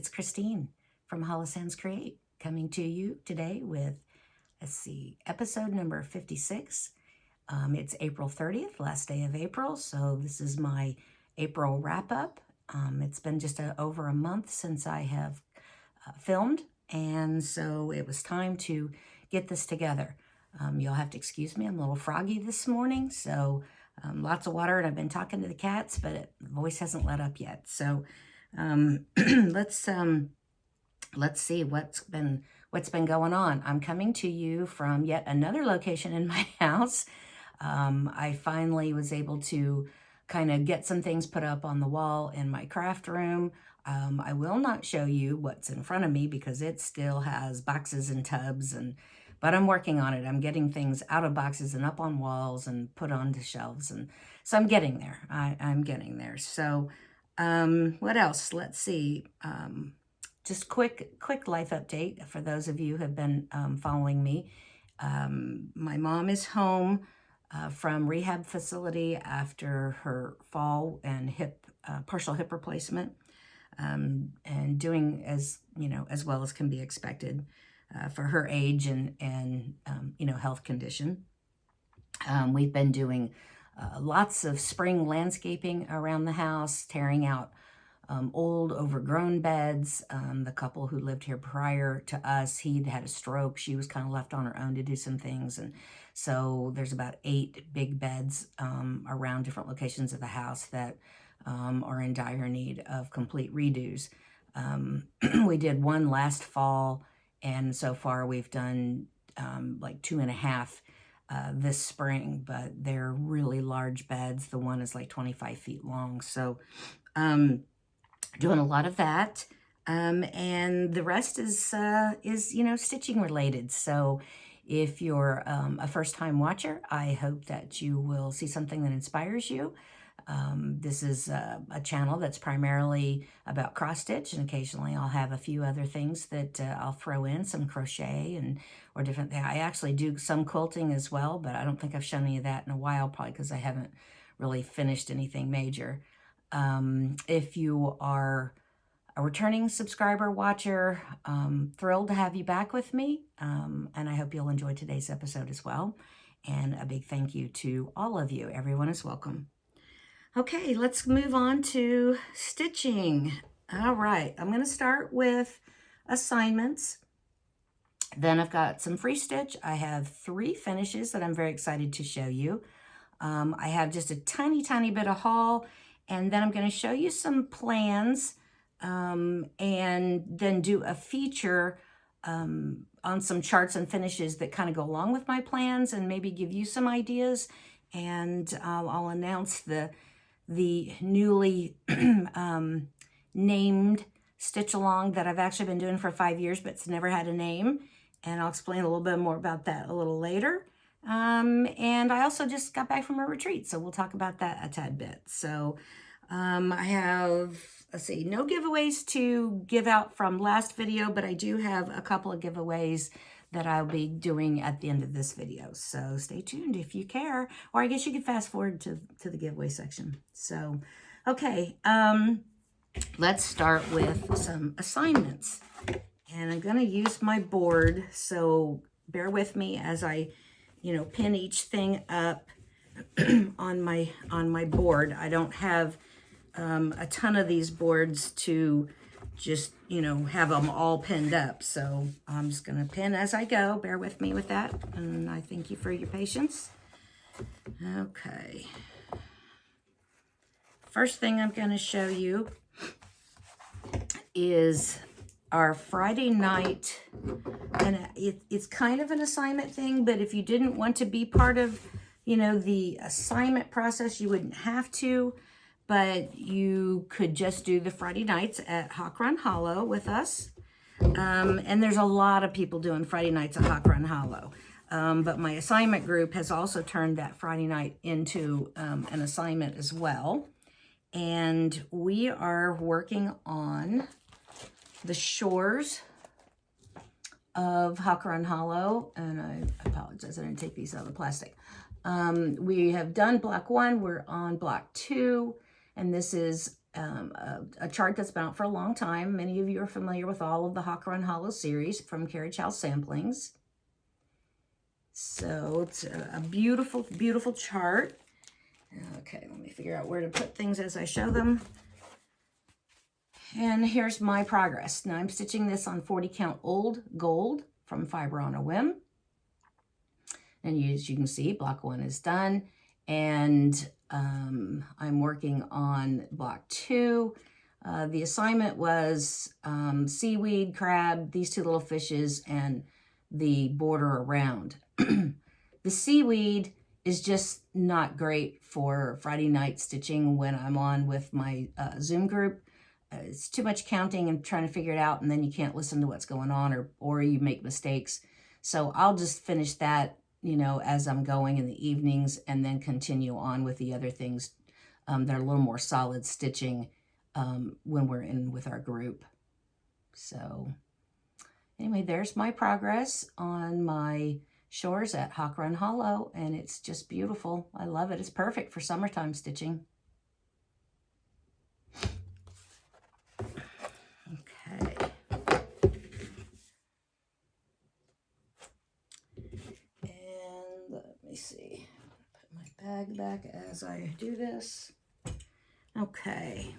it's Christine from Hollis Hands Create, coming to you today with, episode number 56. It's April 30th, last day of April, so this is my April wrap-up. It's been just over a month since I have filmed, and so it was time to get this together. You'll have to excuse me, I'm a little froggy this morning, so lots of water, and I've been talking to the cats, but the voice hasn't let up yet. So let's see what's been going on. I'm coming to you from yet another location in my house. I finally was able to kind of get some things put up on the wall in my craft room. I will not show you what's in front of me because it still has boxes and tubs, but I'm working on it. I'm getting things out of boxes and up on walls and put onto shelves, and so I'm getting there. I'm getting there. So what else? Let's see. Just quick life update for those of you who have been following me. My mom is home from rehab facility after her fall and partial hip replacement, and doing as well as can be expected for her age and health condition. We've been doing lots of spring landscaping around the house, tearing out old overgrown beds. The couple who lived here prior to us, he'd had a stroke. She was kind of left on her own to do some things. And so there's about 8 big beds around different locations of the house that are in dire need of complete redos. We did one last fall, and so far we've done like 2.5 this spring, but they're really large beds. The one is like 25 feet long. So doing a lot of that. And the rest is stitching related. So if you're a first-time watcher, I hope that you will see something that inspires you. This is a channel that's primarily about cross-stitch, and occasionally I'll have a few other things that I'll throw in, some crochet or different things. I actually do some quilting as well, but I don't think I've shown any of that in a while, probably because I haven't really finished anything major. If you are a returning subscriber, watcher, thrilled to have you back with me, and I hope you'll enjoy today's episode as well. And a big thank you to all of you. Everyone is welcome. Okay, let's move on to stitching. All right, I'm going to start with assignments. Then I've got some free stitch. I have 3 finishes that I'm very excited to show you. I have just a tiny bit of haul, and then I'm going to show you some plans, and then do a feature on some charts and finishes that kind of go along with my plans and maybe give you some ideas. And I'll announce the newly named stitch along that I've actually been doing for 5 years, but it's never had a name. And I'll explain a little bit more about that a little later. And I also just got back from a retreat, so we'll talk about that a tad bit. So I have, no giveaways to give out from last video, but I do have a couple of giveaways that I'll be doing at the end of this video. So stay tuned if you care, or I guess you could fast forward to the giveaway section. So, okay, let's start with some assignments. And I'm going to use my board, so bear with me as I pin each thing up on my board. I don't have a ton of these boards to just, have them all pinned up. So I'm just going to pin as I go. Bear with me with that. And I thank you for your patience. Okay. First thing I'm going to show you is our Friday night, and it's kind of an assignment thing, but if you didn't want to be part of, the assignment process, you wouldn't have to, but you could just do the Friday nights at Hawk Run Hollow with us. And there's a lot of people doing Friday nights at Hawk Run Hollow. But my assignment group has also turned that Friday night into an assignment as well. And we are working on the shores of Hawk Run Hollow, and I apologize, I didn't take these out of the plastic. We have done block 1, we're on block 2, and this is a chart that's been out for a long time. Many of you are familiar with all of the Hawk Run Hollow series from Carriage House Samplings. So it's a beautiful, beautiful chart. Okay, let me figure out where to put things as I show them. And here's my progress. Now I'm stitching this on 40 count old gold from Fiber on a Whim. And as you can see, block 1 is done. And I'm working on block 2. The assignment was seaweed, crab, these 2 little fishes, and the border around. The seaweed is just not great for Friday night stitching when I'm on with my Zoom group. It's too much counting and trying to figure it out, and then you can't listen to what's going on, or you make mistakes. So I'll just finish that, you know, as I'm going in the evenings, and then continue on with the other things that are a little more solid stitching when we're in with our group. So anyway, there's my progress on my shores at Hawk Run Hollow, and it's just beautiful. I love it. It's perfect for summertime stitching. Okay. And let me see. Put my bag back as I do this. Okay.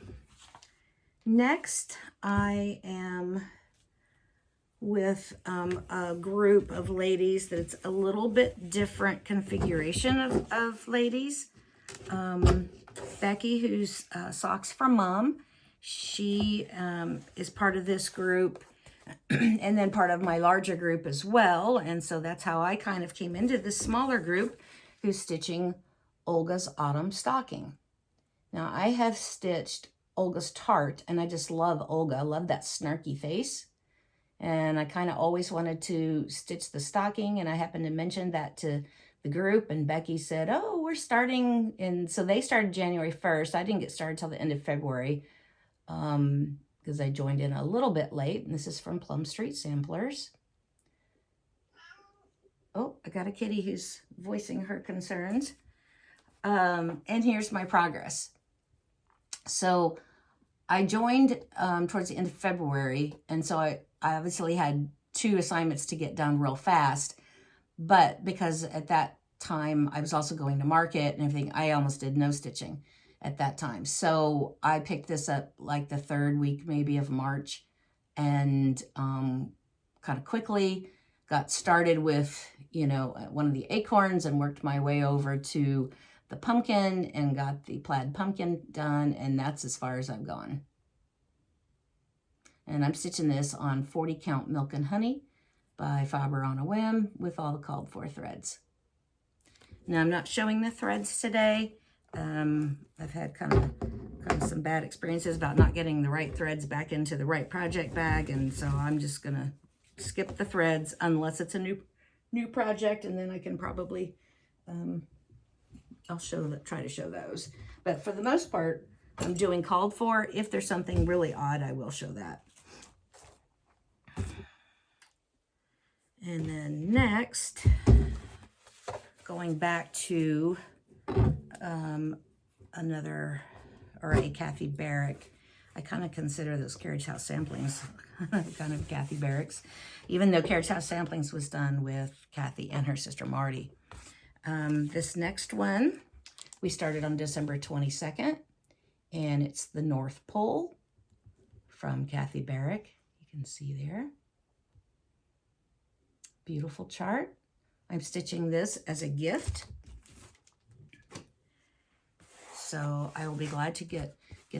Next, I am with a group of ladies that's a little bit different configuration of ladies. Becky, who's Socks for Mom, she is part of this group and then part of my larger group as well. And so that's how I kind of came into this smaller group who's stitching Olga's Autumn Stocking. Now I have stitched Olga's Tart, and I just love Olga. I love that snarky face. And I kind of always wanted to stitch the stocking, and I happened to mention that to the group, and Becky said, oh, we're starting, and so they started January 1st. I didn't get started till the end of February because I joined in a little bit late, and this is from Plum Street Samplers. Oh, I got a kitty who's voicing her concerns. And here's my progress. So I joined towards the end of February, and so I obviously had 2 assignments to get done real fast, but because at that time I was also going to market and everything, I almost did no stitching at that time. So I picked this up like the 3rd week maybe of March, and kind of quickly got started with, you know, one of the acorns and worked my way over to the pumpkin and got the plaid pumpkin done, and that's as far as I've gone. And I'm stitching this on 40 count Milk and Honey by Fiber on a Whim with all the called for threads. Now I'm not showing the threads today. I've had kind of some bad experiences about not getting the right threads back into the right project bag, and so I'm just gonna skip the threads unless it's a new project, and then I can probably I'll try to show those. But for the most part, I'm doing called for. If there's something really odd, I will show that. And then next, going back to a Kathy Barrick. I kind of consider those Carriage House Samplings kind of Kathy Barricks, even though Carriage House Samplings was done with Kathy and her sister Marty. This next one, we started on December 22nd, and it's the North Pole from Kathy Barrick. You can see there. Beautiful chart. I'm stitching this as a gift, so I will be glad to get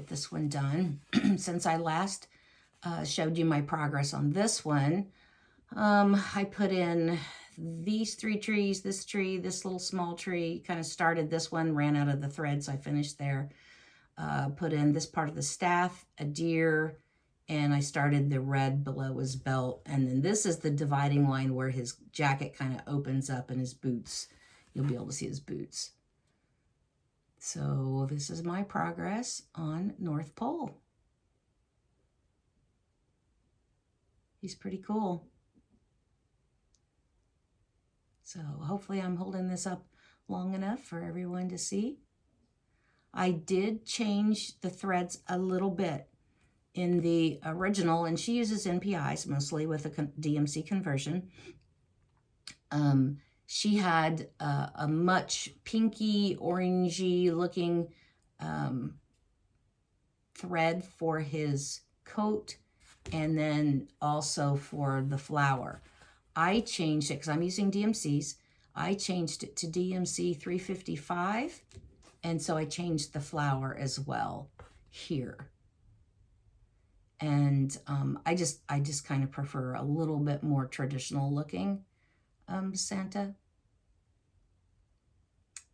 this one done. Since I last showed you my progress on this one, I put in these 3 trees, this tree, this little small tree, kind of started this one, ran out of the thread, so I finished there. Put in this part of the staff, a deer, and I started the red below his belt. And then this is the dividing line where his jacket kind of opens up and his boots, you'll be able to see his boots. So this is my progress on North Pole. He's pretty cool. So hopefully I'm holding this up long enough for everyone to see. I did change the threads a little bit in the original, and she uses NPIs mostly with a DMC conversion. She had a much pinky, orangey looking thread for his coat, and then also for the flower. I changed it because I'm using DMCs. I changed it to DMC 355, and so I changed the flower as well here. And I just kind of prefer a little bit more traditional looking Santa.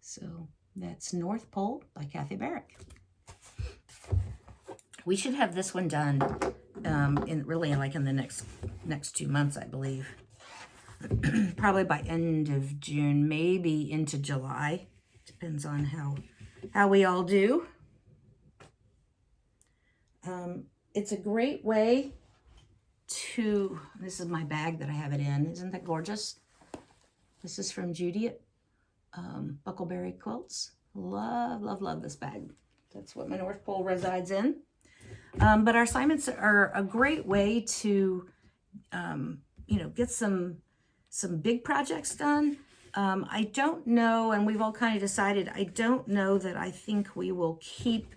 So that's North Pole by Kathy Barrick. We should have this one done in the next 2 months, I believe. Probably by end of June, maybe into July. Depends on how we all do. It's a great way to, this is my bag that I have it in. Isn't that gorgeous? This is from Judy at Buckleberry Quilts. Love, love, love this bag. That's what my North Pole resides in. But our assignments are a great way to, get some big projects done. I don't know, and we've all kind of decided, I don't know that I think we will keep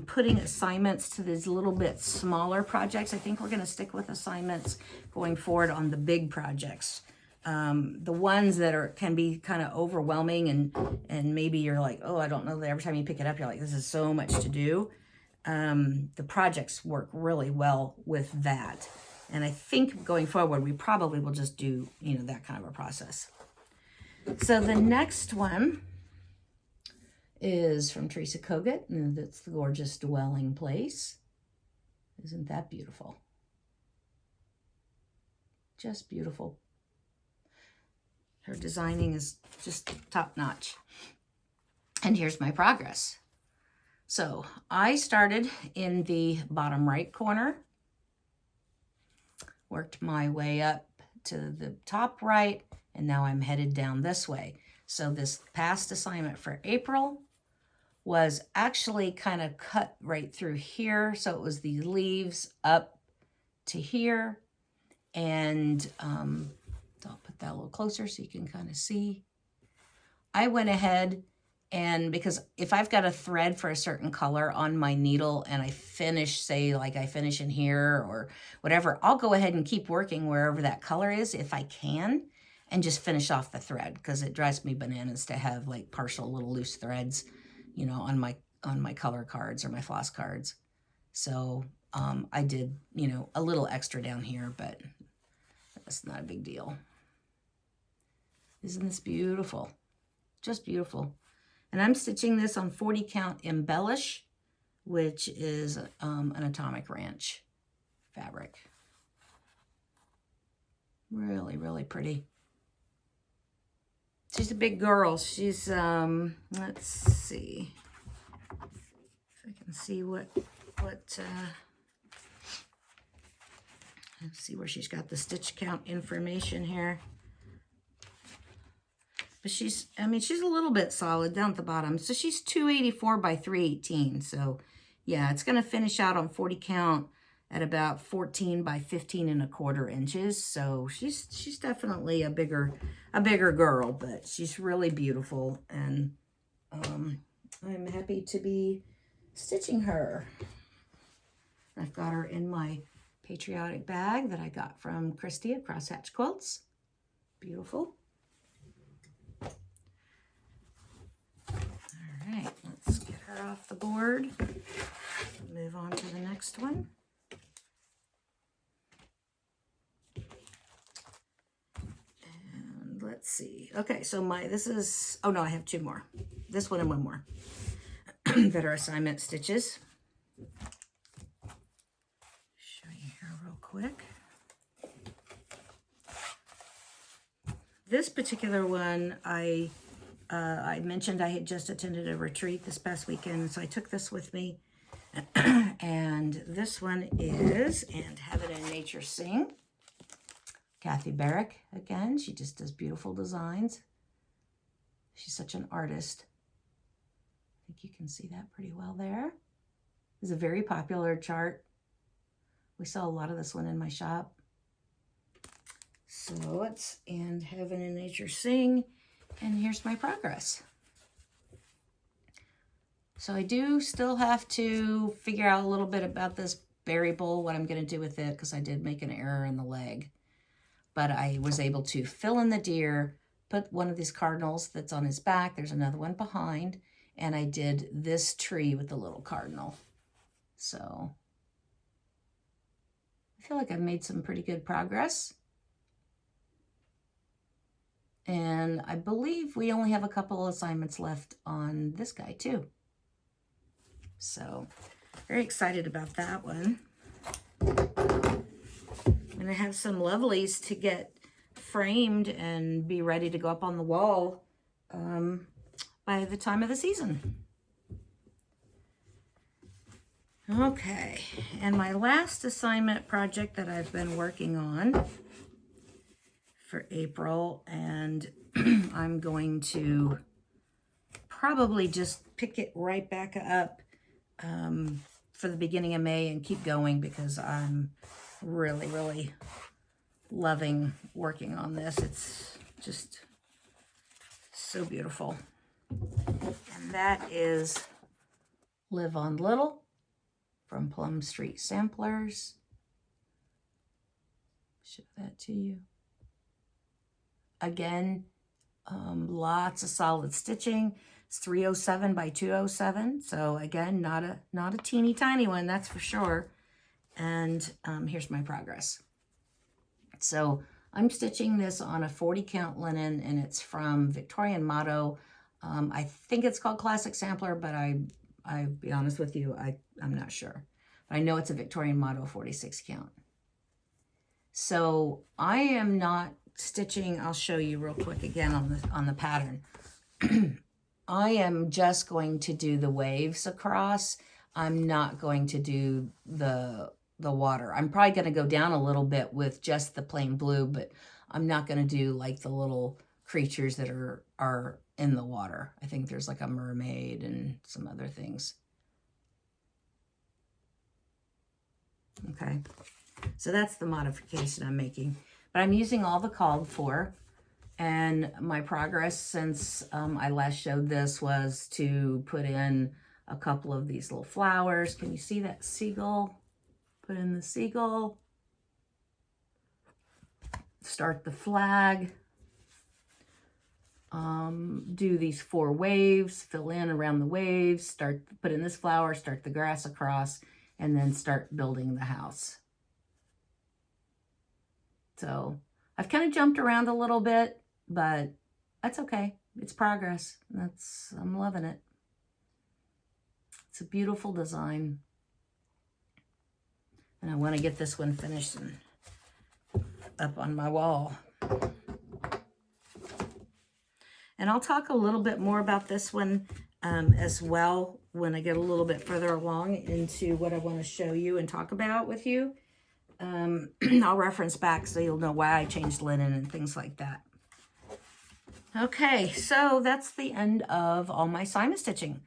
putting assignments to these little bit smaller projects. I think we're going to stick with assignments going forward on the big projects. The ones that can be kind of overwhelming, and maybe you're like, oh, I don't know that every time you pick it up, you're like, this is so much to do. The projects work really well with that. And I think going forward, we probably will just do, that kind of a process. So the next one is from Teresa Kogut, and that's the Gorgeous Dwelling Place. Isn't that beautiful? Just beautiful. Her designing is just top notch. And here's my progress. So I started in the bottom right corner, worked my way up to the top right, and now I'm headed down this way. So this past assignment for April was actually kind of cut right through here. So it was the leaves up to here. And I'll put that a little closer so you can kind of see. I went ahead and, because if I've got a thread for a certain color on my needle and I finish, say like I finish in here or whatever, I'll go ahead and keep working wherever that color is if I can, and just finish off the thread, because it drives me bananas to have like partial little loose threads, on my color cards or my floss cards. So I did, a little extra down here, but that's not a big deal. Isn't this beautiful? Just beautiful. And I'm stitching this on 40 count embellish, which is an Atomic Ranch fabric. Really, really pretty. She's a big girl. She's, let's see if I can see let's see where she's got the stitch count information here. But she's a little bit solid down at the bottom. So she's 284 by 318. So yeah, it's going to finish out on 40 count at about 14 by 15 1/4 inches. So she's definitely a bigger girl, but she's really beautiful. And I'm happy to be stitching her. I've got her in my patriotic bag that I got from Christy at Crosshatch Quilts. Beautiful. All right, let's get her off the board. Move on to the next one. And let's see. Okay, so I have two more. This one and one more that are assignment stitches. Show you here real quick. This particular one, I mentioned I had just attended a retreat this past weekend, so I took this with me. And this one is And Heaven and Nature Sing. Kathy Barrick, again, she just does beautiful designs. She's such an artist. think you can see that pretty well there. It's a very popular chart. We sell a lot of this one in my shop. So let's end Heaven and Nature Sing, and here's my progress. So I do still have to figure out a little bit about this berry bowl, what I'm going to do with it, because I did make an error in the leg. But I was able to fill in the deer, put one of these cardinals that's on his back. There's another one behind. And I did this tree with the little cardinal. So I feel like I've made some pretty good progress. And I believe we only have a couple assignments left on this guy too. So very excited about that one. I'm going to have some lovelies to get framed and be ready to go up on the wall by the time of the season. Okay, and my last assignment project that I've been working on for April, and I'm going to probably just pick it right back up for the beginning of May and keep going, because I'm really, really loving working on this. It's just so beautiful. And that is Live on Little from Plum Street Samplers. Show that to you. Again, lots of solid stitching. It's 307 by 207. So again, not a teeny tiny one, that's for sure. And here's my progress. So I'm stitching this on a 40 count linen, and it's from Victorian Motto. I think it's called Classic Sampler, but I'll be honest with you, I'm not sure. But I know it's a Victorian Motto 46 count. So I am not stitching, I'll show you real quick again on the pattern. I am just going to do the waves across. I'm not going to do the water. I'm probably going to go down a little bit with just the plain blue, but I'm not going to do like the little creatures that are in the water. I think there's like a mermaid and some other things. Okay, so that's the modification I'm making. But I'm using all the called for, and my progress since I last showed this was to put in a couple of these little flowers. Can you see that seagull? Put in the seagull. Start the flag. Do these 4 waves, fill in around the waves, put in this flower, start the grass across, and then start building the house. So I've kind of jumped around a little bit, but that's okay. It's progress. I'm loving it. It's a beautiful design. And I want to get this one finished and up on my wall. And I'll talk a little bit more about this one as well when I get a little bit further along into what I want to show you and talk about with you. I'll reference back so you'll know why I changed linen and things like that. Okay, so that's the end of all my assignment stitching.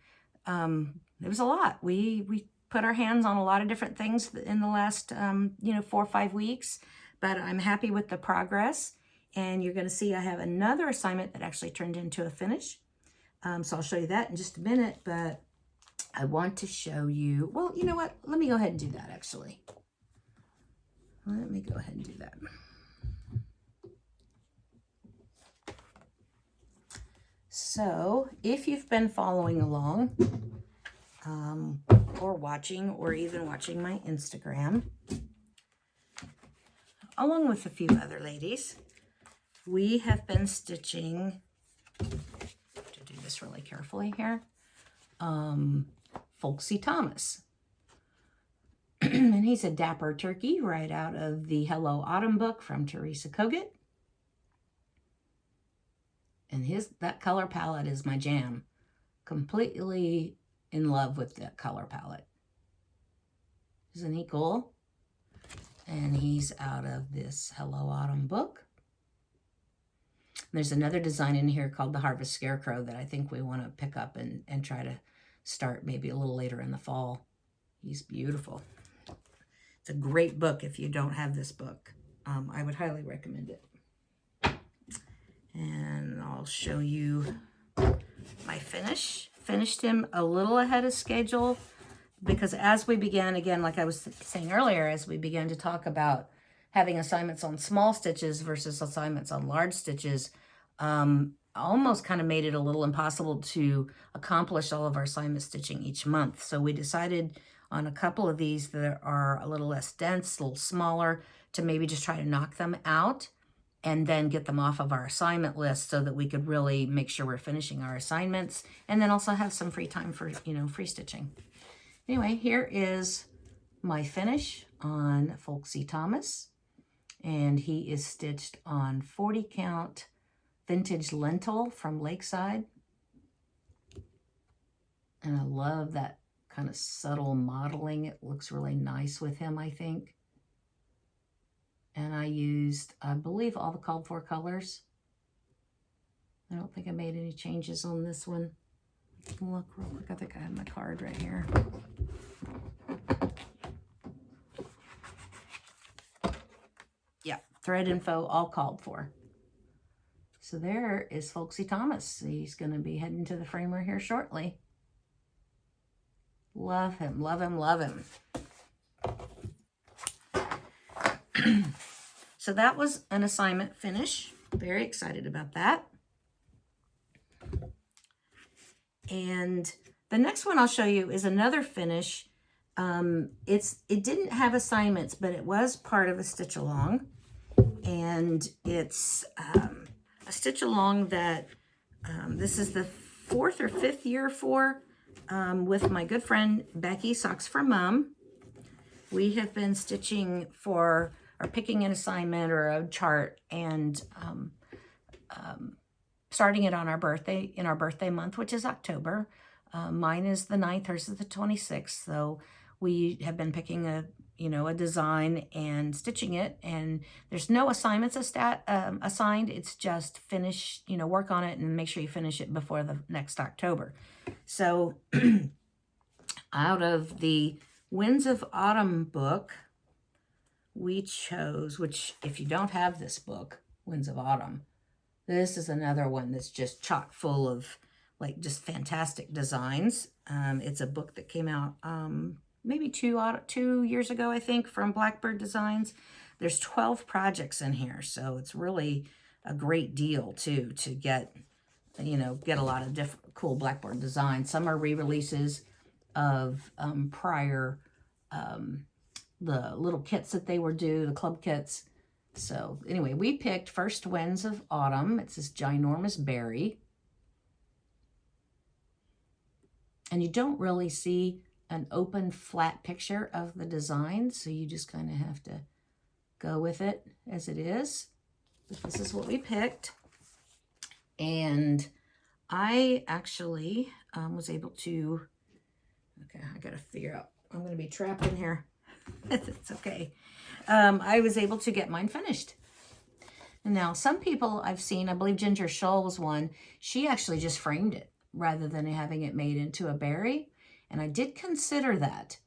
It was a lot. We put our hands on a lot of different things in the last 4 or 5 weeks, but I'm happy with the progress. And you're going to see I have another assignment that actually turned into a finish. So I'll show you that in just a minute, but I want to show you, well, you know what? Let me go ahead and do that actually. Let me go ahead and do that. So if you've been following along or watching, or even watching my Instagram, along with a few other ladies, we have been stitching, to do this really carefully here, Folksy Thomas. And he's a dapper turkey right out of the Hello Autumn book from Teresa Kogut. And that color palette is my jam. Completely in love with that color palette. Isn't he cool? And he's out of this Hello Autumn book. There's another design in here called the Harvest Scarecrow that I think we want to pick up and try to start maybe a little later in the fall. He's beautiful. It's a great book if you don't have this book. I would highly recommend it. And I'll show you my finish. Finished him a little ahead of schedule because as we began, again, like I was saying earlier, as we began to talk about having assignments on small stitches versus assignments on large stitches, almost kind of made it a little impossible to accomplish all of our assignment stitching each month. So we decided on a couple of these that are a little less dense, a little smaller, to maybe just try to knock them out and then get them off of our assignment list so that we could really make sure we're finishing our assignments and then also have some free time for, free stitching. Anyway, here is my finish on Folksy Thomas, and he is stitched on 40 count vintage lentil from Lakeside. And I love that kind of subtle modeling. It looks really nice with him, I think. And I used, I believe, all the called for colors. I don't think I made any changes on this one. Look real quick. I think I have my card right here. Yeah, thread info, all called for. So there is Folksy Thomas. He's going to be heading to the framer here shortly. Love him, love him, love him. So that was an assignment finish. Very excited about that. And the next one I'll show you is another finish. It didn't have assignments, but it was part of a stitch along. And it's a stitch along that this is the 4th or 5th year for with my good friend Becky, Socks for Mom. We have been stitching for, or picking an assignment or a chart and starting it on our birthday, in our birthday month, which is October. Mine is the 9th, hers is the 26th. So we have been picking a design and stitching it, and there's no assignments assigned. It's just finish, work on it and make sure you finish it before the next October. So out of the Winds of Autumn book, we chose, which if you don't have this book, Winds of Autumn, this is another one that's just chock full of like just fantastic designs. It's a book that came out maybe 2 years ago, I think, from Blackbird Designs. There's 12 projects in here, so it's really a great deal too to get a lot of different cool Blackbird designs. Some are re-releases of prior the little kits that they were due, the club kits. So anyway, we picked First Winds of Autumn. It's this ginormous berry. And you don't really see an open flat picture of the design, so you just kind of have to go with it as it is. But this is what we picked. And I actually was able to, okay, I got to figure out, I'm going to be trapped in here. It's okay. I was able to get mine finished. And now some people I've seen, I believe Ginger Shull was one, she actually just framed it rather than having it made into a berry. And I did consider that,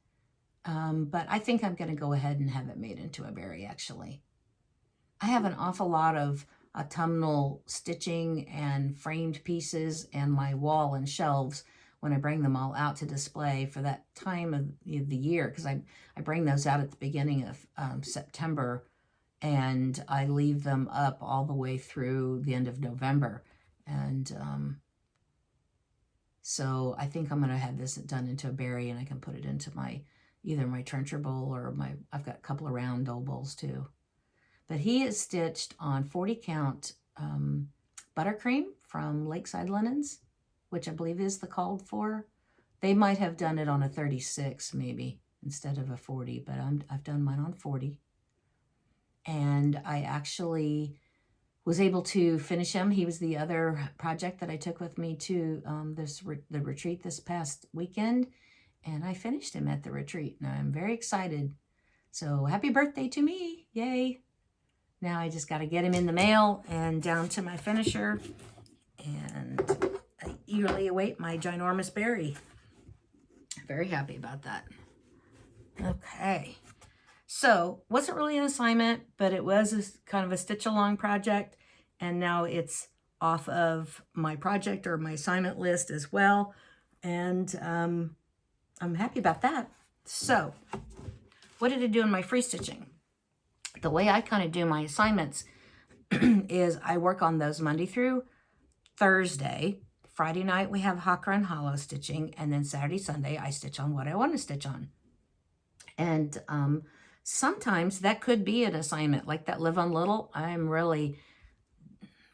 but I think I'm going to go ahead and have it made into a berry, actually. I have an awful lot of autumnal stitching and framed pieces and my wall and shelves when I bring them all out to display for that time of the year, because I bring those out at the beginning of September, and I leave them up all the way through the end of November. And so I think I'm going to have this done into a berry, and I can put it into either my trencher bowl or I've got a couple of round dough bowls too. But he is stitched on 40 count buttercream from Lakeside Linens, which I believe is the called for. They might have done it on a 36 maybe instead of a 40, but I've done mine on 40. And I actually was able to finish him. He was the other project that I took with me to the retreat this past weekend, and I finished him at the retreat, and I'm very excited. So happy birthday to me, yay. Now I just got to get him in the mail and down to my finisher, and I eagerly await my ginormous berry. Very happy about that. Okay. So, wasn't really an assignment, but it was kind of a stitch-along project, and now it's off of my project or my assignment list as well, and I'm happy about that. So, what did I do in my free stitching? The way I kind of do my assignments is I work on those Monday through Thursday. Friday night we have Hawker and Hollow stitching, and then Saturday, Sunday I stitch on what I want to stitch on. And sometimes that could be an assignment, like that Live on Little. I'm really,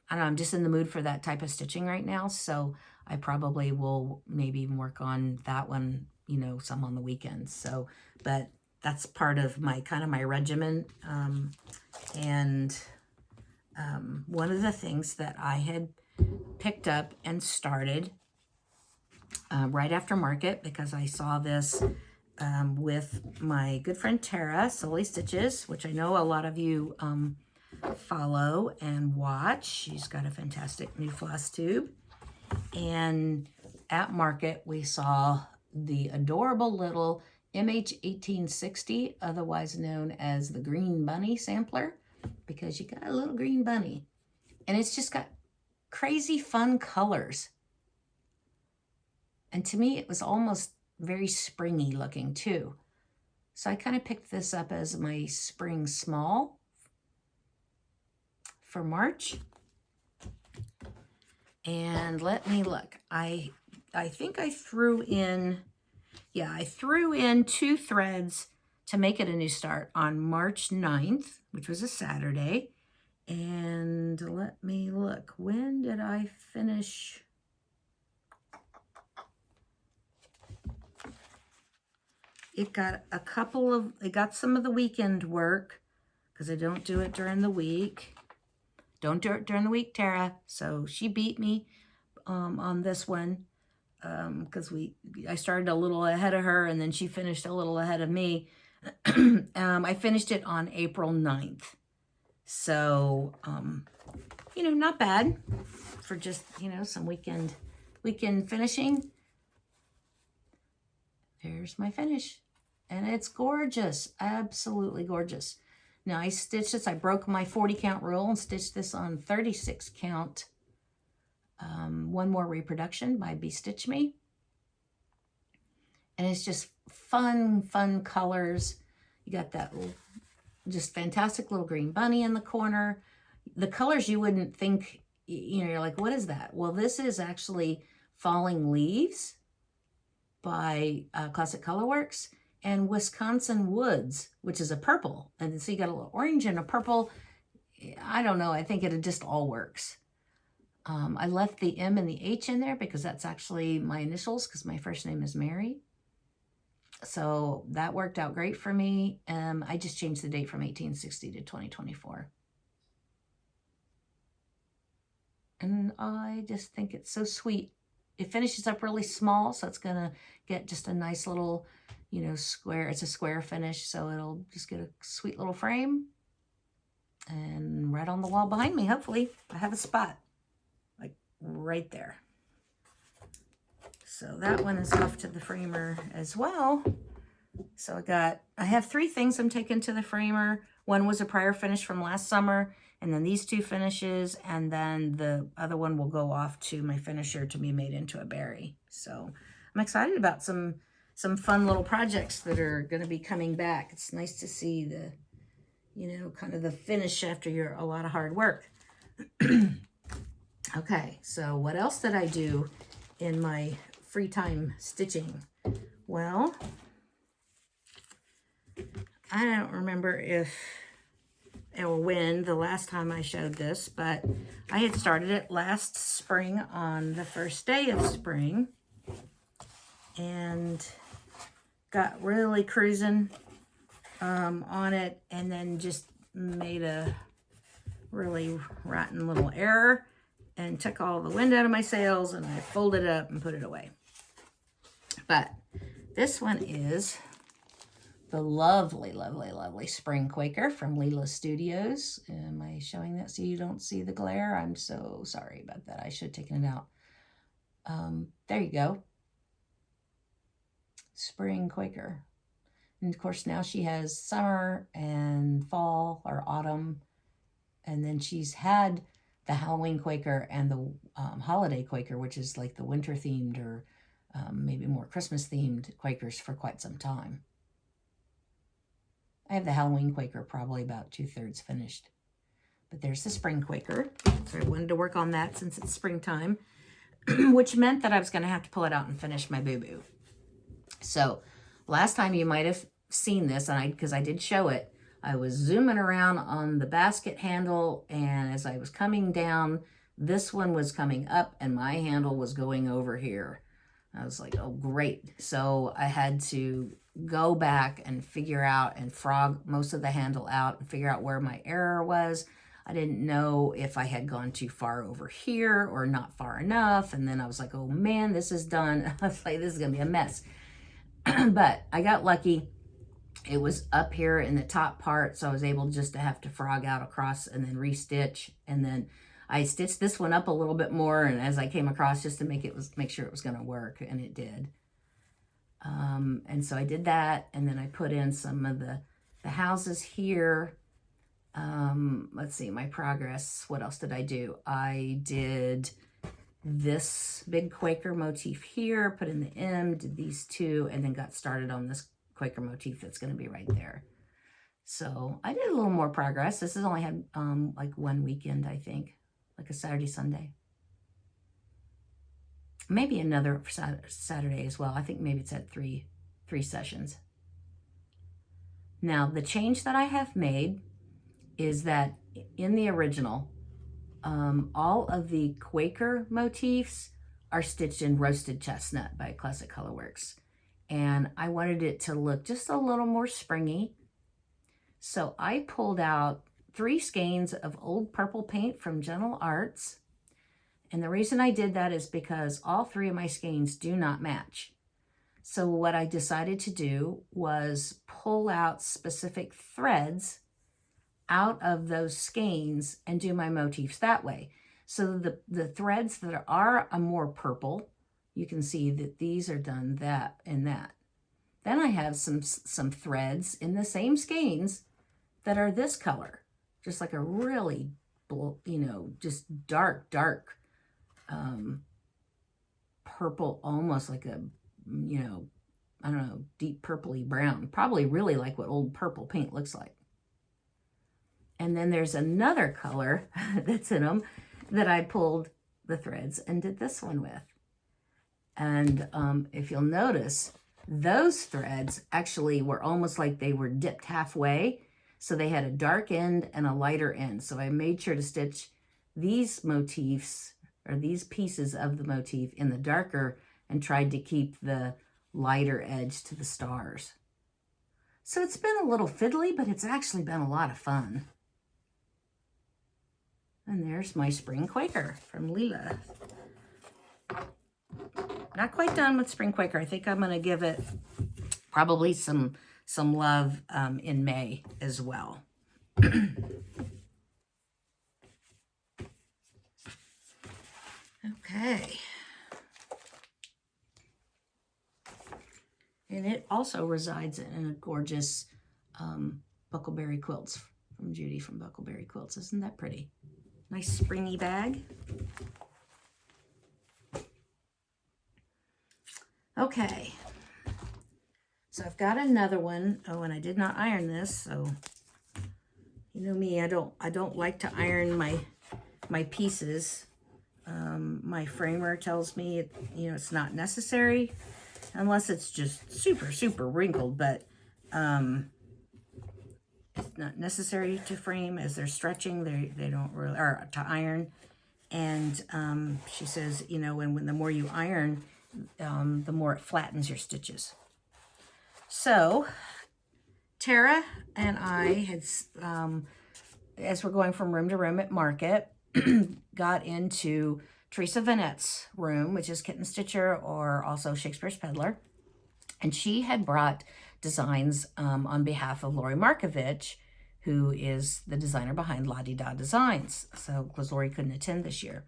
I don't know, I'm just in the mood for that type of stitching right now, so I probably will maybe even work on that one, you know, some on the weekends. So, but that's part of my kind of my regimen. One of the things that I had picked up and started right after market, because I saw this with my good friend Tara, Sully Stitches, which I know a lot of you follow and watch. She's got a fantastic new floss tube. And at market, we saw the adorable little MH1860, otherwise known as the Green Bunny sampler, because you got a little green bunny. And it's just got crazy fun colors. And to me, it was almost very springy looking too. So I kind of picked this up as my spring small for March. And let me look. I think I threw in, yeah, I threw in 2 threads to make it a new start on March 9th, which was a Saturday. And let me look. When did I finish? It got a couple of, it got some of the weekend work, because I don't do it during the week. Don't do it during the week, Tara. So she beat me on this one, because I started a little ahead of her, and then she finished a little ahead of me. I finished it on April 9th. So, you know, not bad for just, you know, some weekend finishing. There's my finish. And it's gorgeous. Absolutely gorgeous. Now I stitched this. I broke my 40 count rule and stitched this on 36 count. One More Reproduction by Stitch Me. And it's just fun colors. You got that just fantastic little green bunny in the corner. The colors you wouldn't think, you know, you're like, what is that? Well, this is actually Falling Leaves by Classic Colorworks, and Wisconsin Woods, which is a purple. And so you got a little orange and a purple. I don't know. I think it just all works. I left the M and the H in there because that's actually my initials, because my first name is Mary. So that worked out great for me. I just changed the date from 1860 to 2024. And I just think it's so sweet. It finishes up really small, so it's going to get just a nice little, you know, square. It's a square finish, so it'll just get a sweet little frame. And right on the wall behind me, hopefully, I have a spot, like right there. So that one is off to the framer as well. So I have 3 things I'm taking to the framer. One was a prior finish from last summer, and then these 2 finishes, and then the other one will go off to my finisher to be made into a berry. So I'm excited about some fun little projects that are going to be coming back. It's nice to see the, you know, kind of the finish after a lot of hard work. Okay, so what else did I do in my free time stitching? Well, I don't remember if or when the last time I showed this, but I had started it last spring on the first day of spring and got really cruising on it, and then just made a really rotten little error and took all the wind out of my sails, and I folded it up and put it away. But this one is the lovely, lovely, lovely Spring Quaker from Leela Studios. Am I showing that so you don't see the glare? I'm so sorry about that. I should have taken it out. There you go. spring Quaker. And of course now she has summer and fall or autumn. And then she's had the Halloween Quaker and the holiday Quaker, which is like the winter themed or maybe more Christmas themed Quakers for quite some time. I have the Halloween Quaker probably about 2/3 finished. But there's the spring Quaker. So I wanted to work on that since it's springtime, which meant that I was going to have to pull it out and finish my boo-boo. So last time you might have seen this, and because I did show it, I was zooming around on the basket handle, and as I was coming down, this one was coming up and my handle was going over here. I was like, oh, great. So I had to go back and figure out and frog most of the handle out and figure out where my error was. I didn't know if I had gone too far over here or not far enough. And then I was like, oh man, this is done. I was like, this is going to be a mess. But I got lucky. It was up here in the top part, so I was able just to have to frog out across and then restitch. And then I stitched this one up a little bit more, and as I came across, just to make sure it was going to work, and it did. And so I did that, and then I put in some of the houses here. Let's see, my progress. What else did I do? I did this big Quaker motif here, put in the M, did these two, and then got started on this Quaker motif that's going to be right there. So I did a little more progress. This has only had like one weekend, I think, like a Saturday, Sunday. Maybe another Saturday as well. I think maybe it's at three sessions. Now, the change that I have made is that in the original, all of the Quaker motifs are stitched in roasted chestnut by Classic Colorworks. And I wanted it to look just a little more springy. So I pulled out 3 skeins of old purple paint from Gentle Arts. And the reason I did that is because all 3 of my skeins do not match. So what I decided to do was pull out specific threads out of those skeins and do my motifs that way. So the threads that are a more purple, you can see that these are done that and that. Then I have some threads in the same skeins that are this color, just like a really, just dark purple, almost like a, I don't know, deep purpley brown, probably really like what old purple paint looks like. And then there's another color that's in them that I pulled the threads and did this one with. And if you'll notice, those threads actually were almost like they were dipped halfway. So they had a dark end and a lighter end. So I made sure to stitch these motifs or these pieces of the motif in the darker and tried to keep the lighter edge to the stars. So it's been a little fiddly, but it's actually been a lot of fun. And there's my spring Quaker from Leela. Not quite done with spring Quaker. I think I'm going to give it probably some love in May as well. Okay. And it also resides in a gorgeous Buckleberry Quilts from Judy from Buckleberry Quilts. Isn't that pretty? Nice springy bag. Okay. So I've got another one. Oh, and I did not iron this, so you know me, I don't like to iron my pieces. My framer tells me it's not necessary unless it's just super wrinkled, but it's not necessary to frame as they're stretching. They don't really, or to iron. And she says, when the more you iron, the more it flattens your stitches. So Tara and I had, as we're going from room to room at Market, got into Teresa Vanette's room, which is Kitten Stitcher or also Shakespeare's Peddler. And she had brought designs on behalf of Lori Markovich, who is the designer behind La Di Da Designs. So, because Lori couldn't attend this year.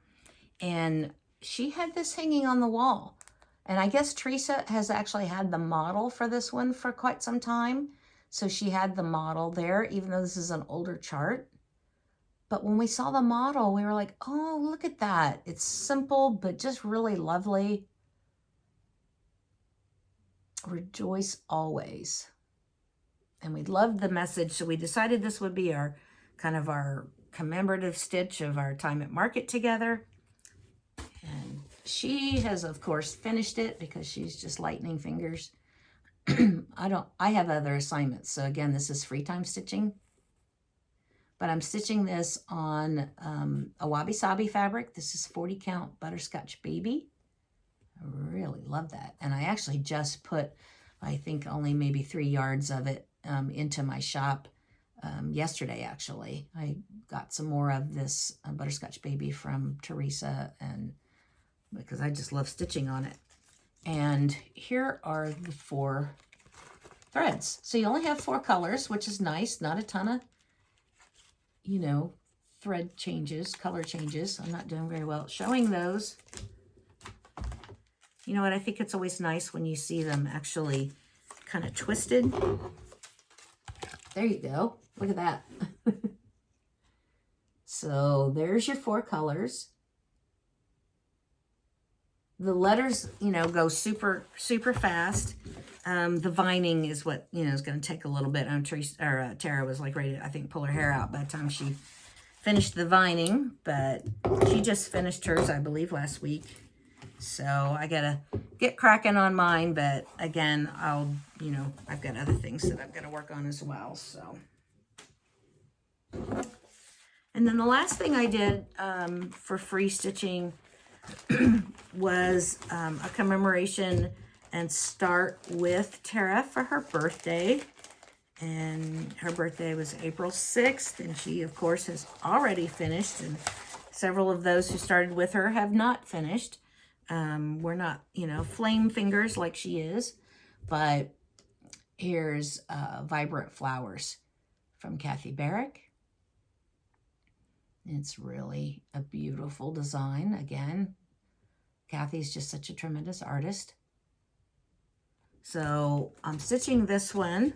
And she had this hanging on the wall. And I guess Teresa has actually had the model for this one for quite some time. So she had the model there, even though this is an older chart. But when we saw the model, we were like, oh, look at that. It's simple, but just really lovely. Rejoice always. And we loved the message, so we decided this would be our kind of our commemorative stitch of our time at market together. And she has, of course, finished it because she's just lightning fingers. I have other assignments, so again, this is free time stitching. But I'm stitching this on a Wabi Sabi fabric. This is 40 count Butterscotch Baby. I really love that. And I actually just put, I think, only maybe 3 yards of it into my shop yesterday, actually. I got some more of this Butterscotch Baby from Teresa, and because I just love stitching on it. And here are the 4 threads. So you only have 4 colors, which is nice. Not a ton of, you know, thread changes, color changes. I'm not doing very well at showing those. You know what? I think it's always nice when you see them actually kind of twisted. There you go. Look at that. So there's your 4 colors. The letters, you know, go super, super fast. The vining is what, you know, is going to take a little bit. Tara was like ready to, I think, pull her hair out by the time she finished the vining. But she just finished hers, I believe, last week. So I got to get cracking on mine. But again, you know, I've got other things that I've got to work on as well. So. And then the last thing I did for free stitching was a commemoration and start with Tara for her birthday. And her birthday was April 6th, and she, of course, has already finished, and several of those who started with her have not finished. We're not, you know, flame fingers like she is, but here's Vibrant Flowers from Kathy Barrick. It's really a beautiful design. Again, Kathy's just such a tremendous artist. So I'm stitching this one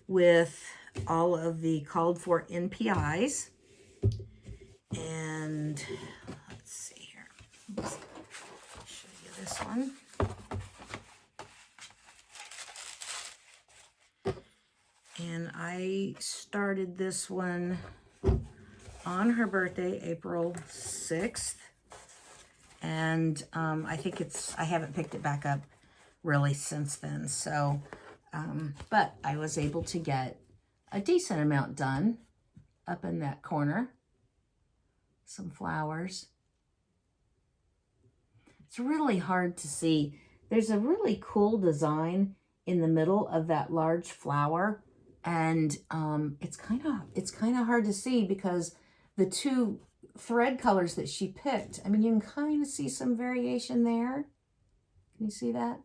with all of the called for NPIs. And let's see here. Let's show you this one. And I started this one on her birthday, April 6th. And I think I haven't picked it back up really since then. So, but I was able to get a decent amount done up in that corner. Some flowers. It's really hard to see. There's a really cool design in the middle of that large flower. And it's kind of hard to see because the 2 thread colors that she picked, I mean, you can kind of see some variation there. Can you see that?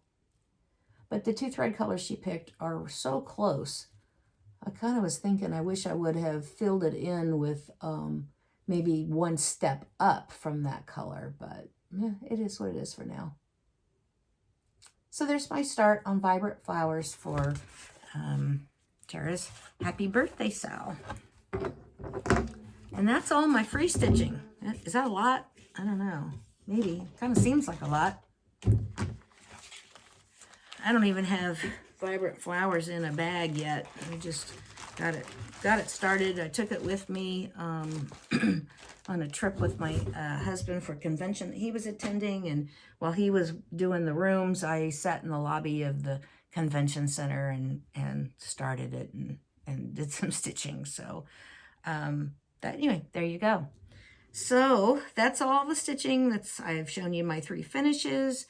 But the 2 thread colors she picked are so close. I kind of was thinking I wish I would have filled it in with maybe 1 step up from that color, but it is what it is for now. So there's my start on Vibrant Flowers for Tara's happy birthday, Sal. And that's all my free stitching. Is that a lot? I don't know. Maybe. Kind of seems like a lot. I don't even have Vibrant Flowers in a bag yet. I just got it started. I took it with me on a trip with my husband for a convention that he was attending. And while he was doing the rooms, I sat in the lobby of the convention center and started it and did some stitching. So anyway, there you go. So that's all the stitching. I've shown you my 3 finishes,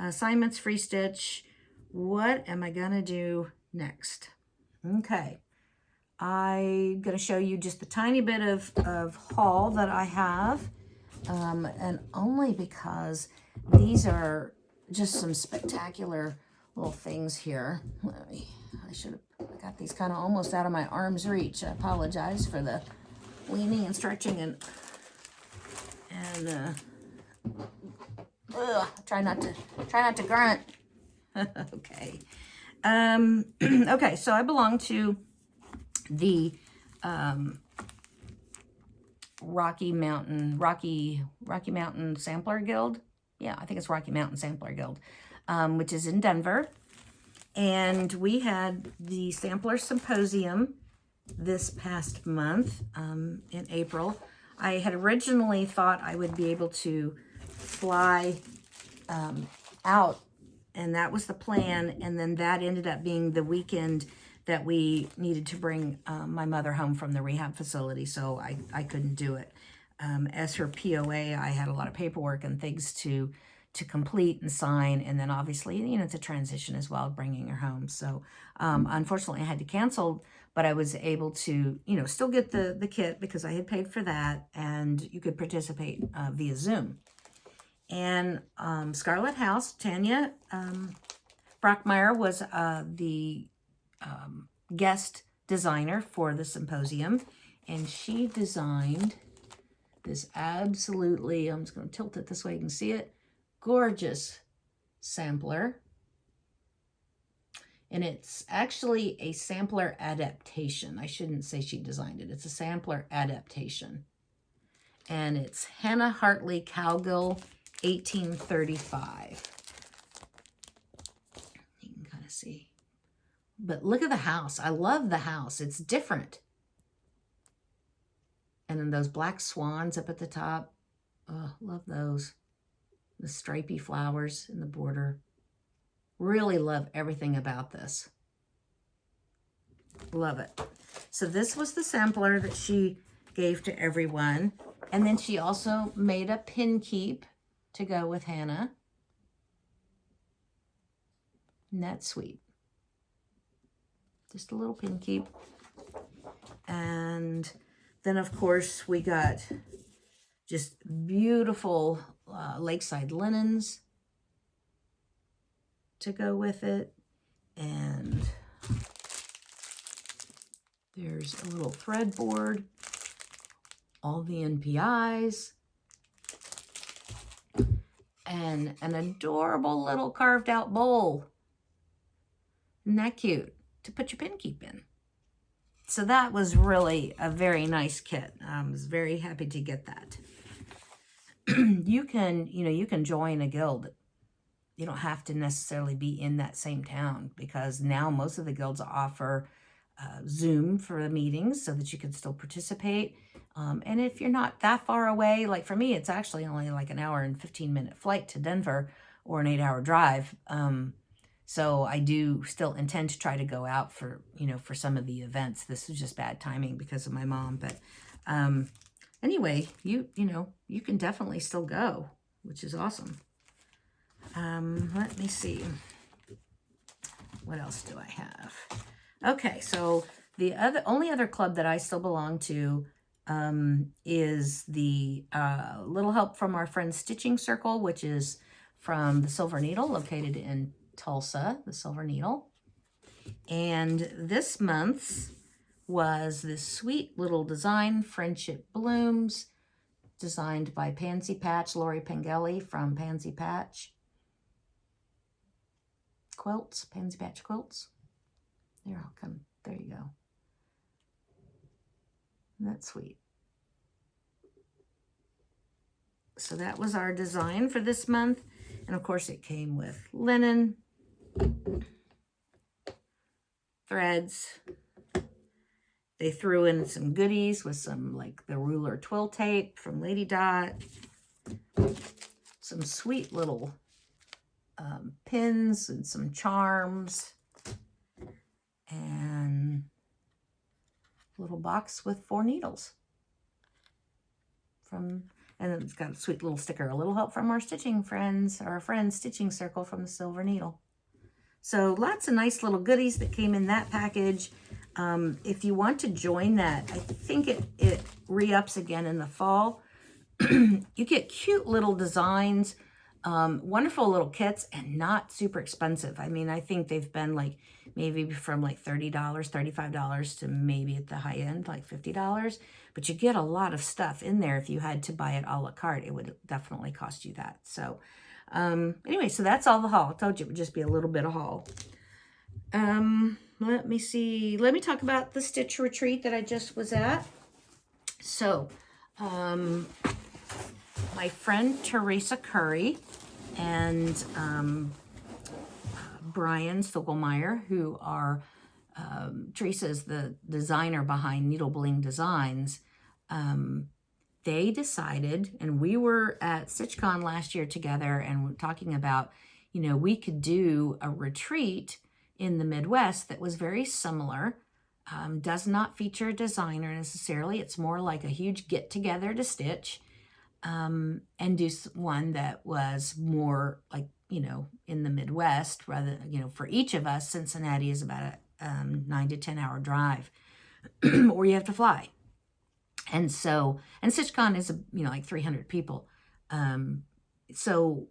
assignments, free stitch. What am I gonna do next? Okay, I'm gonna show you just a tiny bit of haul that I have, and only because these are just some spectacular little things here. I should have got these kind of almost out of my arm's reach. I apologize for the leaning and stretching and Ugh, try not to grunt. Okay. Okay, so I belong to the Rocky Mountain Sampler Guild. Yeah, I think it's Rocky Mountain Sampler Guild, which is in Denver. And we had the Sampler Symposium this past month in April. I had originally thought I would be able to fly out, and that was the plan. And then that ended up being the weekend that we needed to bring my mother home from the rehab facility, so I couldn't do it. As her POA, I had a lot of paperwork and things to complete and sign, and then obviously, you know, it's a transition as well, bringing her home. So unfortunately, I had to cancel, but I was able to, you know, still get the kit because I had paid for that, and you could participate via Zoom. And Scarlet House, Tanya Brockmeyer was the guest designer for the symposium, and she designed this absolutely, I'm just going to tilt it this way you can see it, gorgeous sampler. And it's actually a sampler adaptation. I shouldn't say she designed it. It's a sampler adaptation. And it's Hannah Hartley Cowgill 1835. You can kind of see. But look at the house. I love the house. It's different. And then those black swans up at the top. Oh, love those. The stripy flowers in the border. Really love everything about this. Love it. So this was the sampler that she gave to everyone. And then she also made a pin keep to go with Hannah. Isn't that sweet? Just a little pin keep. And then, of course, we got just beautiful lakeside linens to go with it. And there's a little threadboard, all the NPIs, and an adorable little carved out bowl. Isn't that cute? To put your pin keep in. So that was really a very nice kit. I was very happy to get that. You can join a guild. You don't have to necessarily be in that same town, because now most of the guilds offer Zoom for the meetings so that you can still participate. And if you're not that far away, like for me, it's actually only like an hour and 15-minute flight to Denver, or an 8-hour drive. So I do still intend to try to go out for, for some of the events. This is just bad timing because of my mom. But anyway, you can definitely still go, which is awesome. Let me see. What else do I have? Okay, so the only other club that I still belong to is the Little Help from Our Friends Stitching Circle, which is from the Silver Needle, located in Tulsa, the Silver Needle. And this month's was this sweet little design, Friendship Blooms, designed by Pansy Patch, Lori Pengelly from Pansy Patch Quilts, Pansy Patch Quilts. There, I'll come. There you go. That's sweet. So that was our design for this month. And of course it came with linen, threads. They threw in some goodies with some, like the ruler twill tape from Lady Dot. Some sweet little pins and some charms. And a little box with 4 needles. And then it's got a sweet little sticker, a little help from our stitching friends, our friends Stitching Circle from the Silver Needle. So lots of nice little goodies that came in that package. If you want to join that, I think it re-ups again in the fall. You get cute little designs, wonderful little kits, and not super expensive. I mean, I think they've been like maybe from like $30, $35 to maybe at the high end, like $50. But you get a lot of stuff in there. If you had to buy it a la carte, it would definitely cost you that. So Anyway, so that's all the haul. I told you it would just be a little bit of haul. Let me see. Let me talk about the Stitch Retreat that I just was at. So, my friend Teresa Curry and Brian Stogelmeyer, who are, Teresa is the designer behind Needle Bling Designs. They decided, and we were at StitchCon last year together and we're talking about, you know, we could do a retreat in the Midwest that was very similar. Does not feature a designer necessarily. It's more like a huge get-together to stitch, and do one that was more like, you know, in the Midwest rather, you know, for each of us, Cincinnati is about a 9 to 10 hour drive or you have to fly. And so, and StitchCon is, you know, like 300 people. So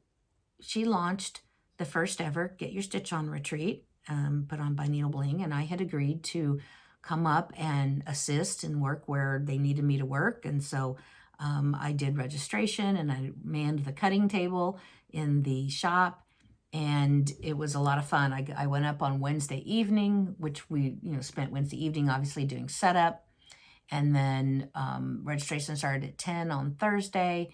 she launched the first ever Get Your Stitch On retreat, put on by Needle Bling, and I had agreed to come up and assist and work where they needed me to work. And so I did registration and I manned the cutting table in the shop, and it was a lot of fun. I went up on Wednesday evening, which we, you know, spent Wednesday evening obviously doing setup. And then registration started at 10 on Thursday.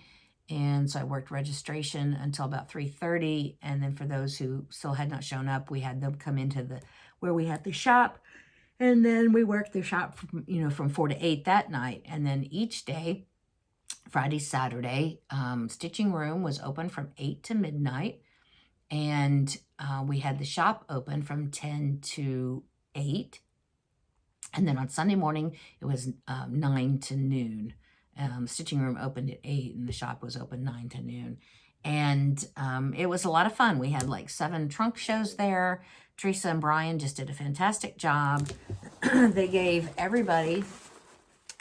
And so I worked registration until about 3:30. And then for those who still had not shown up, we had them come into where we had the shop. And then we worked the shop from, you know, from 4 to 8 that night. And then each day, Friday, Saturday, stitching room was open from 8 to midnight. And we had the shop open from 10 to 8. And then on Sunday morning, it was 9 to noon. Stitching room opened at 8 and the shop was open 9 to noon. And it was a lot of fun. We had like 7 trunk shows there. Teresa and Brian just did a fantastic job. They gave everybody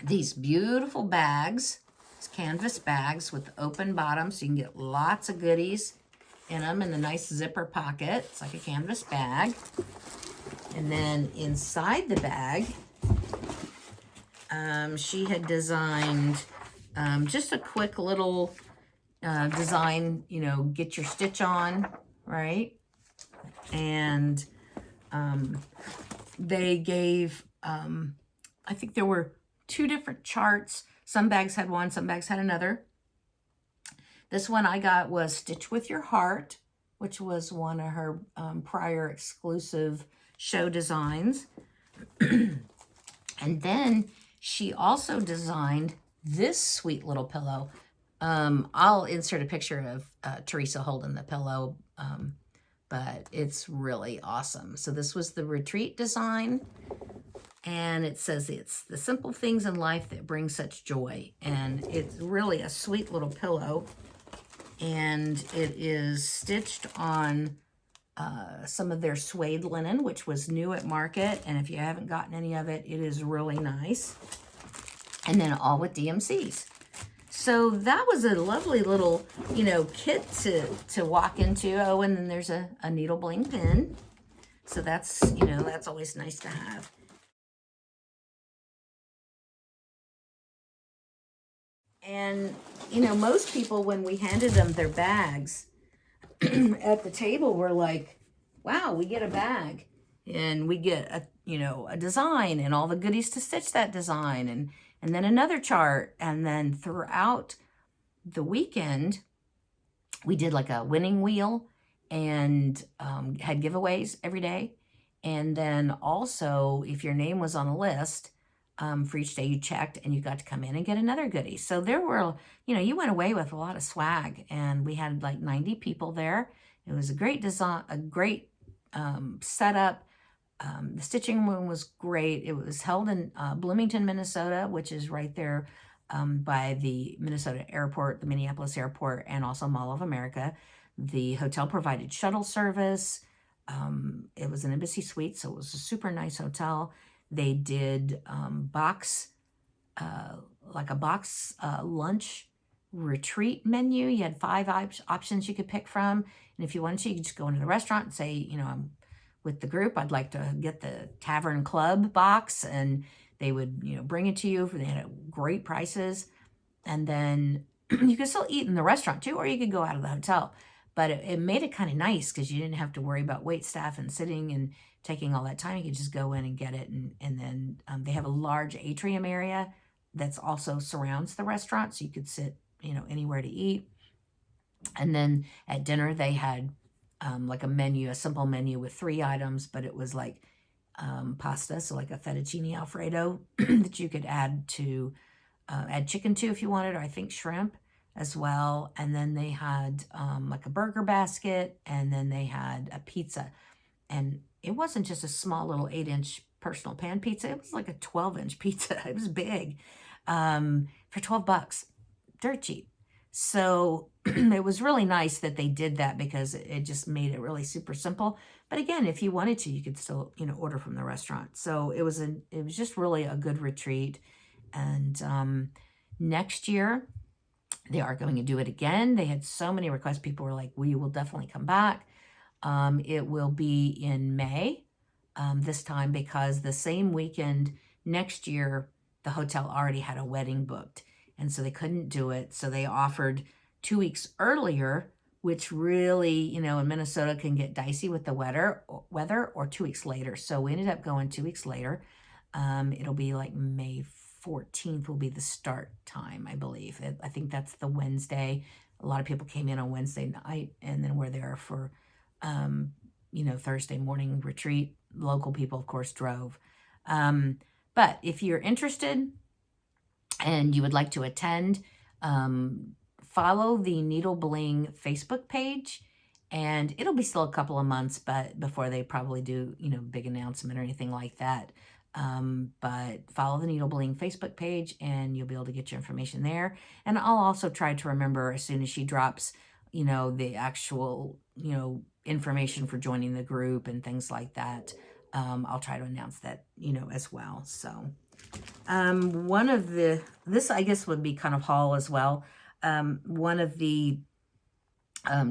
these beautiful bags, these canvas bags with open bottoms, so you can get lots of goodies in them in the nice zipper pocket. It's like a canvas bag. And then inside the bag, she had designed just a quick little design, you know, get your stitch on, right? And they gave, I think there were 2 different charts. Some bags had one, some bags had another. This one I got was Stitch With Your Heart, which was one of her prior exclusive show designs. And then she also designed this sweet little pillow. I'll insert a picture of Teresa holding the pillow, but it's really awesome. So this was the retreat design, and it says it's the simple things in life that bring such joy. And it's really a sweet little pillow, and it is stitched on some of their suede linen, which was new at market. And if you haven't gotten any of it, it is really nice. And then all with DMCs. So that was a lovely little, you know, kit to walk into. Oh, and then there's a Needle Bling pin. So that's, you know, that's always nice to have. And, you know, most people, when we handed them their bags at the table, were like, wow, we get a bag and we get a, you know, a design and all the goodies to stitch that design, and then another chart. And then throughout the weekend, we did like a winning wheel and had giveaways every day. And then also, if your name was on a list, for each day you checked and you got to come in and get another goodie. So there were, you know, you went away with a lot of swag, and we had like 90 people there. It was a great design, a great setup. The stitching room was great. It was held in Bloomington, Minnesota, which is right there by the Minnesota airport, the Minneapolis airport, and also Mall of America. The hotel provided shuttle service. It was an embassy suite, so it was a super nice hotel. They did like a box lunch retreat menu. You had 5 options you could pick from. And if you wanted to, you could just go into the restaurant and say, you know, I'm with the group, I'd like to get the Tavern Club box, and they would, you know, bring it to you. They had great prices. And then you could still eat in the restaurant too, or you could go out of the hotel. but it made it kind of nice because you didn't have to worry about wait staff and sitting and taking all that time. You could just go in and get it. And then they have a large atrium area that's also surrounds the restaurant, so you could sit, anywhere to eat. And then at dinner, they had like a simple menu with 3 items, but it was like pasta, so like a fettuccine Alfredo that you could add chicken to if you wanted, or I think shrimp as well. And then they had like a burger basket, and then they had a pizza. And it wasn't just a small little 8-inch personal pan pizza. It was like a 12-inch pizza. It was big for $12. Dirt cheap. So it was really nice that they did that because it just made it really super simple. But again, if you wanted to, you could still, order from the restaurant. So it was just really a good retreat. And next year, they are going to do it again. They had so many requests. People were like, we will definitely come back. It will be in May this time, because the same weekend next year, the hotel already had a wedding booked. And so they couldn't do it. So they offered 2 weeks earlier, which really, in Minnesota can get dicey with the weather, or 2 weeks later. So we ended up going 2 weeks later. It'll be like May 14th will be the start time, I believe. I think that's the Wednesday. A lot of people came in on Wednesday night, and then we're there for, Thursday morning retreat. Local people, of course, drove. But if you're interested and you would like to attend, follow the Needle Bling Facebook page, and it'll be still a couple of months, but before they probably do, big announcement or anything like that. But follow the Needle Bling Facebook page, and you'll be able to get your information there. And I'll also try to remember as soon as she drops, the actual, information for joining the group and things like that. I'll try to announce that, as well. So, this I guess would be kind of haul as well. One of the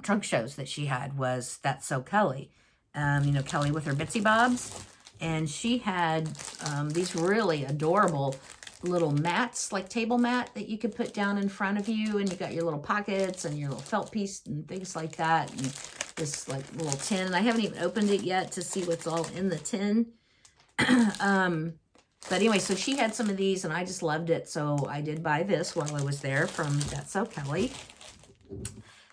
trunk shows that she had was That's So Kelly. Kelly with her Bitsy Bobs. And she had these really adorable little mats, like table mat that you could put down in front of you. And you got your little pockets and your little felt piece and things like that. And this like little tin. And I haven't even opened it yet to see what's all in the tin. But anyway, so she had some of these and I just loved it. So I did buy this while I was there from That's So Kelly.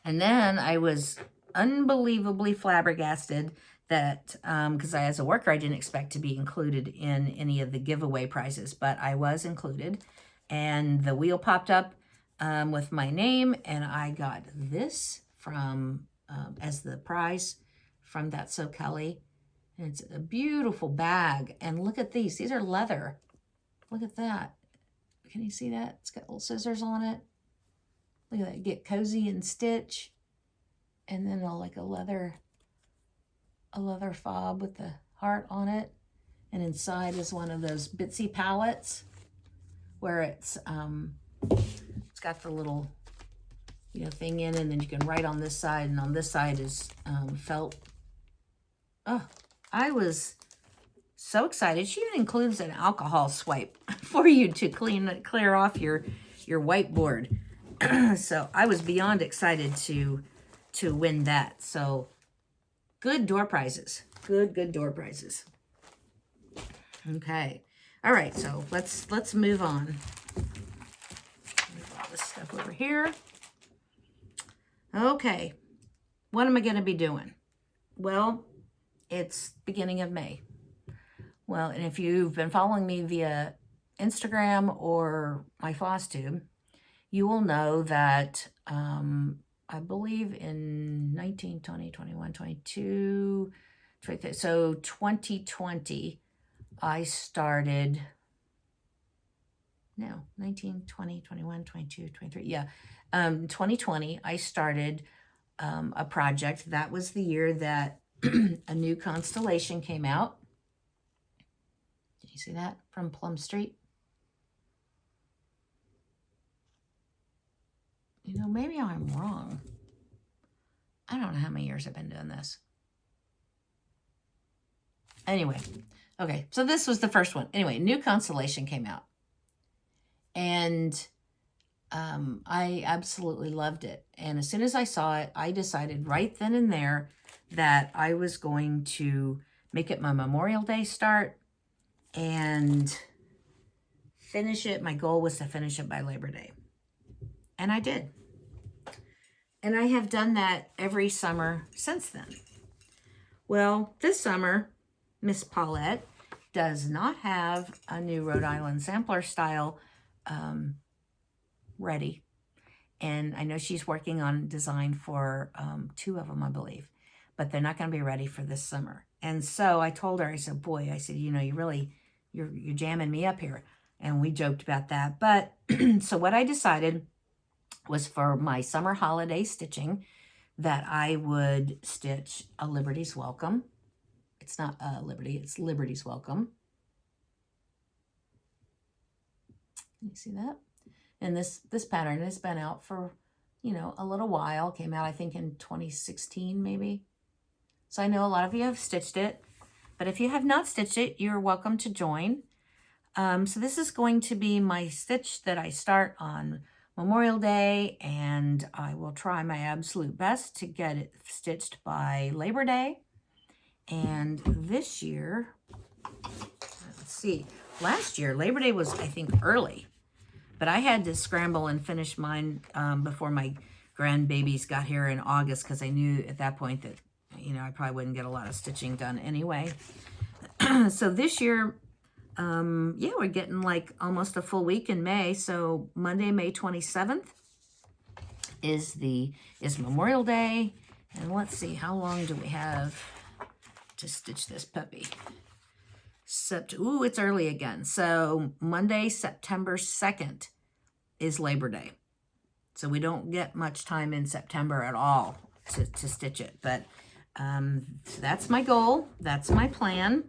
And then I was unbelievably flabbergasted that, because as a worker, I didn't expect to be included in any of the giveaway prizes, but I was included. And the wheel popped up with my name, and I got this from, as the prize from That's So Kelly. And it's a beautiful bag. And look at these. These are leather. Look at that. Can you see that? It's got little scissors on it. Look at that. Get cozy and stitch. And then a leather fob with the heart on it. And inside is one of those Bitsy palettes where it's got the little thing in, and then you can write on this side, and on this side is felt. Oh, I was so excited. She even includes an alcohol swipe for you to clear off your whiteboard. So I was beyond excited to win that. So good door prizes. Good door prizes. Okay. All right, so let's move on. Move all this stuff over here. Okay. What am I going to be doing? Well, it's beginning of May. Well, and if you've been following me via Instagram or my FlosTube, you will know that I believe in 19, 20, 21, 22, 23, so 2020, I started, 19, 20, 21, 22, 23, yeah. 2020, I started a project. That was the year that a new constellation came out. Did you see that from Plum Street? Maybe I'm wrong. I don't know how many years I've been doing this. Anyway, okay, so this was the first one. Anyway, new constellation came out. And I absolutely loved it. And as soon as I saw it, I decided right then and there that I was going to make it my Memorial Day start and finish it. My goal was to finish it by Labor Day. And I did. And I have done that every summer since then. Well, this summer, Miss Paulette does not have a new Rhode Island sampler style ready. And I know she's working on design for 2 of them, I believe. But they're not going to be ready for this summer. And so I told her, I said, boy, I said, you know, you're jamming me up here. And we joked about that. But so what I decided was for my summer holiday stitching that I would stitch a Liberty's Welcome. It's not a Liberty, it's Liberty's Welcome. You see that? And this pattern has been out for, you know, a little while. Came out, I think, in 2016, maybe. So I know a lot of you have stitched it. But if you have not stitched it, you're welcome to join. So this is going to be my stitch that I start on Memorial Day. And I will try my absolute best to get it stitched by Labor Day. And this year, let's see. Last year, Labor Day was, I think, early. But I had to scramble and finish mine before my grandbabies got here in August because I knew at that point that, you know, I probably wouldn't get a lot of stitching done anyway. So this year, yeah, we're getting like almost a full week in May. So Monday, May 27th is Memorial Day. And let's see, how long do we have to stitch this puppy? Ooh, it's early again. So Monday, September 2nd is Labor Day. So we don't get much time in September at all to stitch it. But so that's my goal. That's my plan.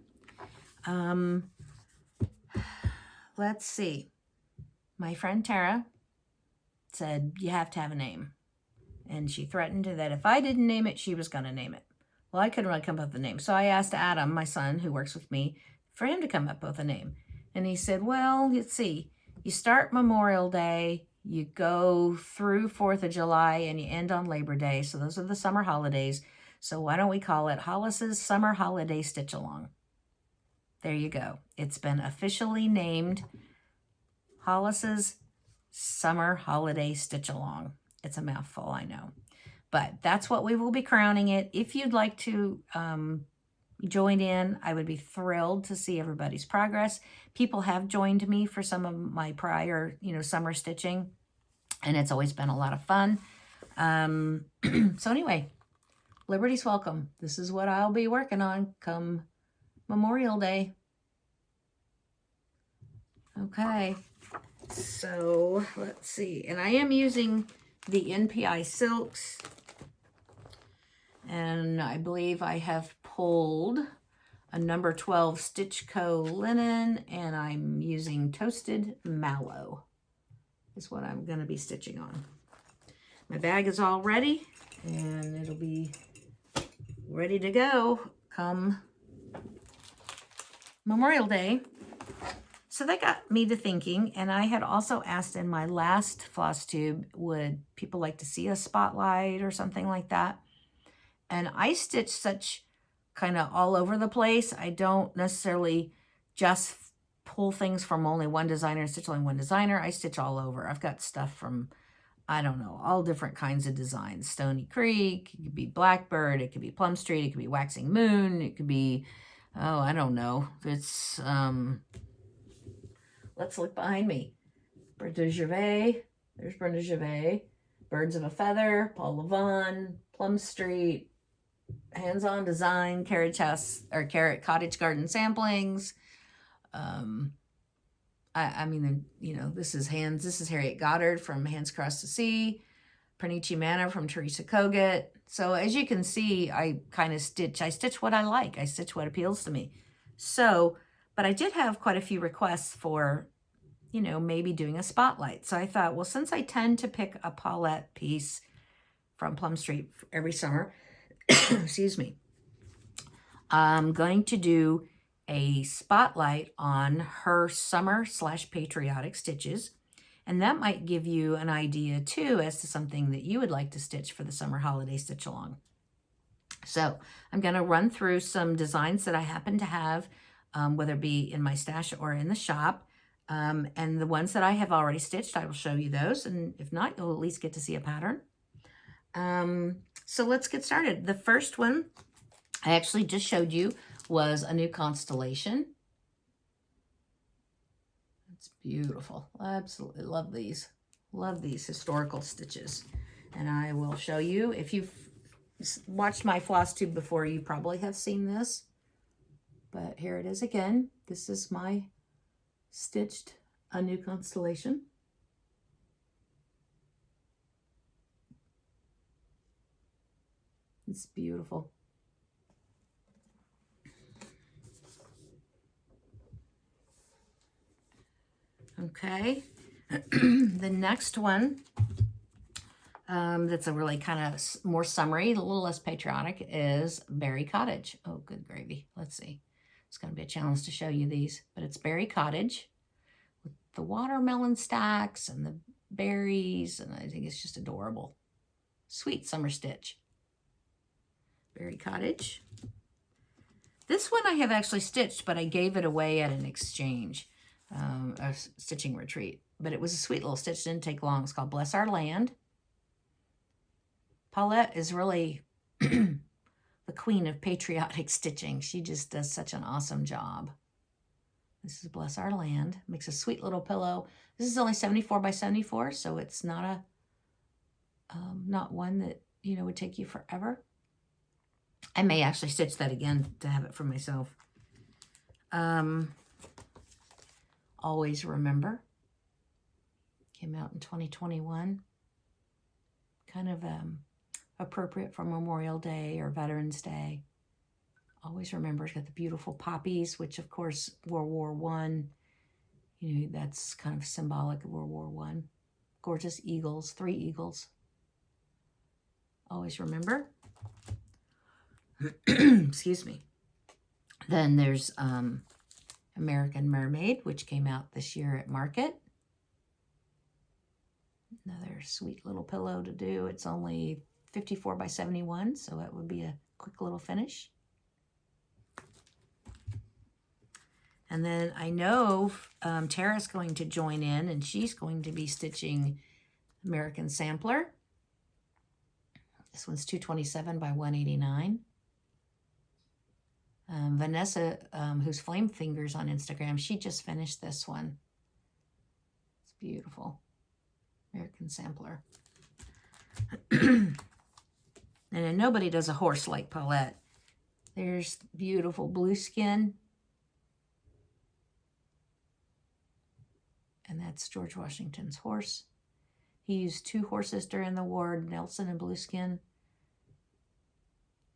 Let's see. My friend Tara said, you have to have a name. And she threatened that if I didn't name it, she was going to name it. Well, I couldn't really come up with a name. So I asked Adam, my son, who works with me, for him to come up with a name. And he said, well, let's see. You start Memorial Day, you go through 4th of July, and you end on Labor Day. So those are the summer holidays. So why don't we call it Hollis's Summer Holiday Stitch Along? There you go. It's been officially named Hollis's Summer Holiday Stitch Along. It's a mouthful, I know. But that's what we will be crowning it. If you'd like to join in, I would be thrilled to see everybody's progress. People have joined me for some of my prior, you know, summer stitching, and it's always been a lot of fun. So anyway, Liberty's Welcome. This is what I'll be working on come Memorial Day. Okay, so let's see. And I am using the NPI silks. And I believe I have pulled a number 12 Stitch Co. linen, and I'm using toasted mallow is what I'm going to be stitching on. My bag is all ready, and it'll be ready to go come Memorial Day. So that got me to thinking, and I had also asked in my last floss tube, would people like to see a spotlight or something like that? And I stitch such kind of all over the place. I don't necessarily just pull things from only one designer and stitch only one designer. I stitch all over. I've got stuff from, I don't know, all different kinds of designs. Stony Creek, it could be Blackbird, it could be Plum Street, it could be Waxing Moon, it could be, oh, I don't know. It's, let's look behind me. Brenda Gervais, there's Brenda Gervais. Birds of a Feather, Paul Levon, Plum Street, Hands-On Design, Carriage House, or Cottage Garden Samplings. I mean, you know, this is Harriet Goddard from Hands Across the Sea, Pernici Manor from Teresa Kogut. So as you can see, I kind of stitch what I like. I stitch what appeals to me. So, but I did have quite a few requests for, you know, maybe doing a spotlight. So I thought, well, since I tend to pick a Paulette piece from Plum Street every summer, excuse me, I'm going to do a spotlight on her summer/patriotic stitches. And that might give you an idea too as to something that you would like to stitch for the summer holiday stitch along. So I'm going to run through some designs that I happen to have, whether it be in my stash or in the shop. And the ones that I have already stitched, I will show you those. And if not, you'll at least get to see a pattern. So let's get started. The first one I actually just showed you was a new constellation. It's beautiful. I absolutely love these. Love these historical stitches. And I will show you. If you've watched my floss tube before, you probably have seen this. But here it is again. This is my stitched a new constellation. It's beautiful. Okay, the next one that's a really kind of more summery, a little less patriotic, is Berry Cottage. Oh, good gravy. Let's see. It's going to be a challenge to show you these, but it's Berry Cottage with the watermelon stacks and the berries, and I think it's just adorable. Sweet summer stitch. Berry Cottage. This one I have actually stitched, but I gave it away at an exchange, a stitching retreat. But it was a sweet little stitch, didn't take long. It's called Bless Our Land. Paulette is really the queen of patriotic stitching. She just does such an awesome job. This is Bless Our Land. Makes a sweet little pillow. This is only 74 by 74, so it's not not one that, you know, would take you forever. I may actually stitch that again to have it for myself. Always Remember. Came out in 2021. Kind of appropriate for Memorial Day or Veterans Day. Always Remember. It's got the beautiful poppies, which of course World War I, you know, that's kind of symbolic of World War I. Gorgeous eagles, 3 eagles. Always Remember. Excuse me. Then there's American Mermaid, which came out this year at Market. Another sweet little pillow to do. It's only 54 by 71, so it would be a quick little finish. And then I know Tara's going to join in, and she's going to be stitching American Sampler. This one's 227 by 189. Vanessa, who's Flame Fingers on Instagram, she just finished this one. It's beautiful. American Sampler. And then nobody does a horse like Paulette. There's beautiful blue skin. And that's George Washington's horse. He used 2 horses during the war, Nelson and Blueskin.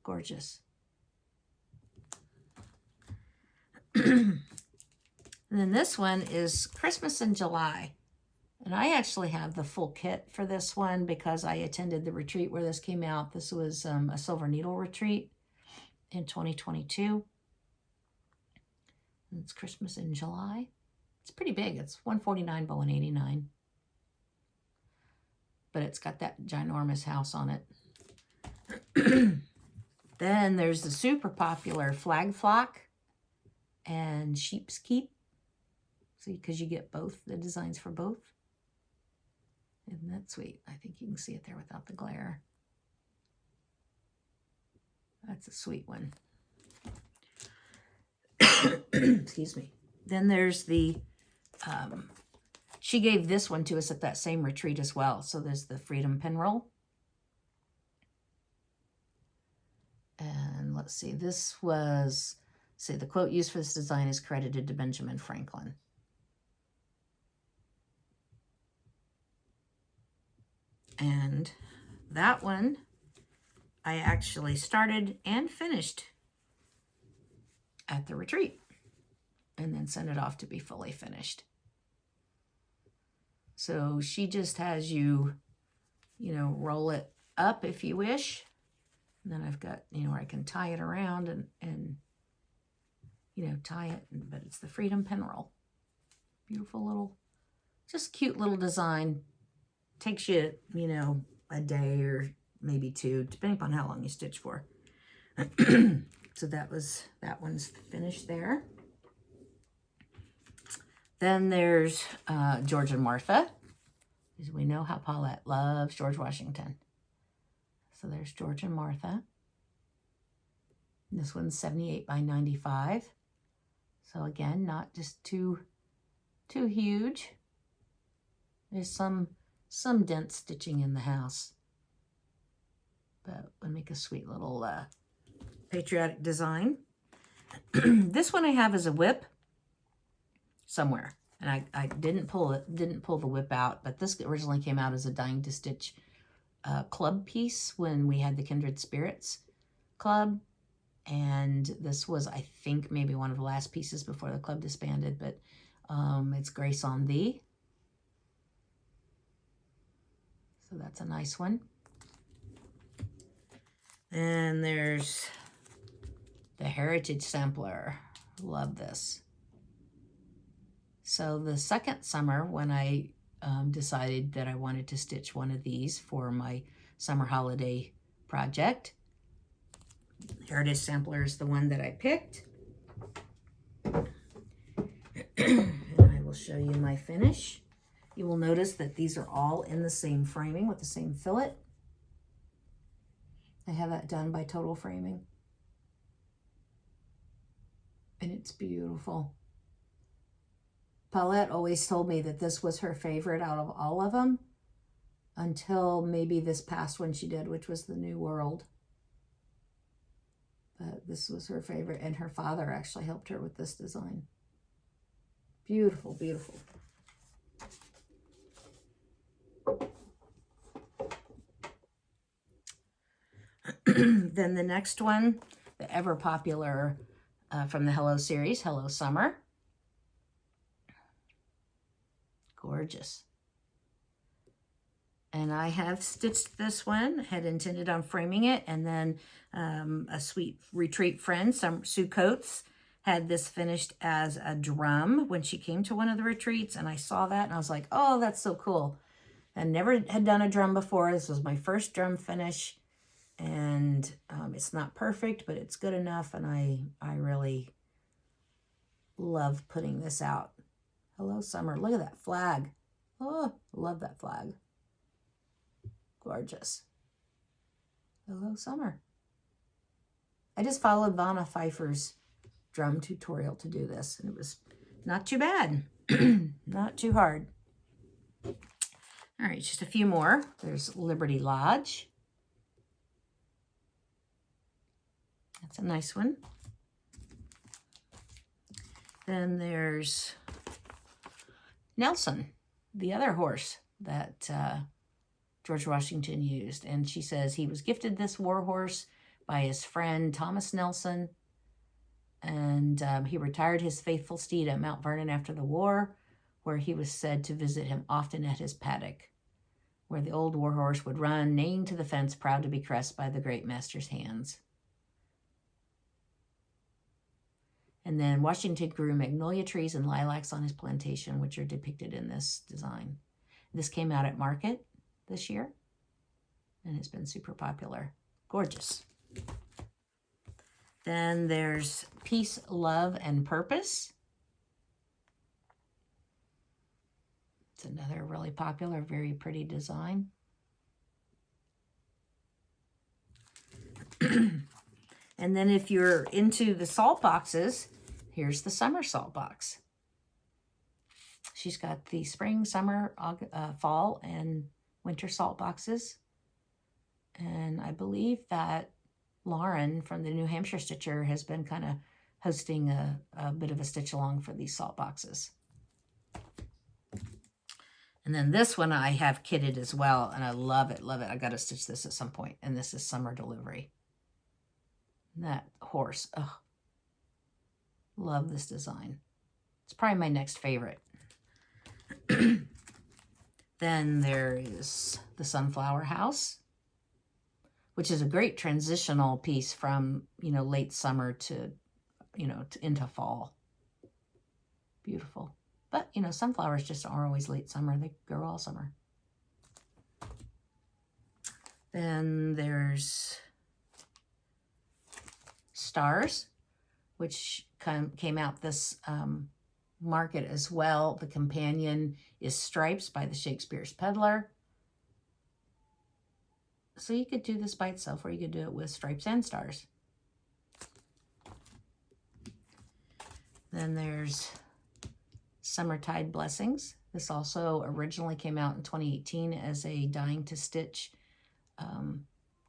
Gorgeous. And then this one is Christmas in July. And I actually have the full kit for this one because I attended the retreat where this came out. This was a Silver Needle retreat in 2022. And it's Christmas in July. It's pretty big. It's 149 by 189. But it's got that ginormous house on it. Then there's the super popular Flag Flock and Sheep's Keep. See, because you get both, the designs for both. Isn't that sweet? I think you can see it there without the glare. That's a sweet one. Excuse me. Then there's the, she gave this one to us at that same retreat as well. So there's the Freedom Pin Roll. And let's see, this was, say the quote used for this design is credited to Benjamin Franklin. And that one I actually started and finished at the retreat and then sent it off to be fully finished. So she just has you, you know, roll it up if you wish. And then I've got, you know, where I can tie it around and you know, tie it, but it's the Freedom Pin Roll. Beautiful little Just cute little design. Takes you, you know, a day or maybe two, depending upon how long you stitch for. So that one's finished there. Then there's George and Martha, because we know how Paulette loves George Washington. So there's George and Martha. This one's 78 by 95. So again, not just too huge. There's some dent stitching in the house, but would make a sweet little patriotic design. This one I have as a whip somewhere, and I didn't pull the whip out, but this originally came out as a Dying to Stitch club piece when we had the Kindred Spirits Club, and this was, I think, maybe one of the last pieces before the club disbanded, but it's Grace on Thee. So that's a nice one. And there's the Heritage Sampler. Love this. So the second summer, when I decided that I wanted to stitch one of these for my summer holiday project, Heritage Sampler is the one that I picked. And I will show you my finish. You will notice that these are all in the same framing with the same fillet. I have that done by Total Framing. And it's beautiful. Paulette always told me that this was her favorite out of all of them, until maybe this past one she did, which was the New World. But this was her favorite, and her father actually helped her with this design. Beautiful, beautiful. Then the next one, the ever popular from the Hello series, Hello Summer. Gorgeous. And I have stitched this one, had intended on framing it, and then a sweet retreat friend, Sue Coates, had this finished as a drum when she came to one of the retreats, and I saw that and I was like, oh, that's so cool. I never had done a drum before. This was my first drum finish, and it's not perfect, but it's good enough, and I really love putting this out. Hello Summer. Look at that flag. Oh, love that flag. Gorgeous. Hello Summer. I just followed Vanna Pfeiffer's drum tutorial to do this, and it was not too bad. Not too hard. All right, just a few more. There's Liberty Lodge. That's a nice one. Then there's Nelson, the other horse that George Washington used. And she says he was gifted this war horse by his friend Thomas Nelson. And he retired his faithful steed at Mount Vernon after the war, where he was said to visit him often at his paddock, where the old war horse would run, neighing to the fence, proud to be caressed by the great master's hands. And then Washington grew magnolia trees and lilacs on his plantation, which are depicted in this design. This came out at Market this year, and it's been super popular. Gorgeous. Then there's Peace, Love, and Purpose. It's another really popular, very pretty design. And then if you're into the salt boxes, here's the summer salt box. She's got the spring, summer, fall, and winter salt boxes. And I believe that Lauren from the New Hampshire Stitcher has been kind of hosting a bit of a stitch along for these salt boxes. And then this one I have kitted as well, and I love it, love it. I got to stitch this at some point, and this is Summer Delivery. That horse, oh, love this design. It's probably my next favorite. Then there is the Sunflower House, which is a great transitional piece from, late summer to, into fall. Beautiful. But, you know, sunflowers just aren't always late summer. They grow all summer. Then there's stars, which came out this market as well. The companion is Stripes by the Shakespeare's Peddler. So you could do this by itself, or you could do it with stripes and stars. Then there's Summertide Blessings. This also originally came out in 2018 as a Dying to Stitch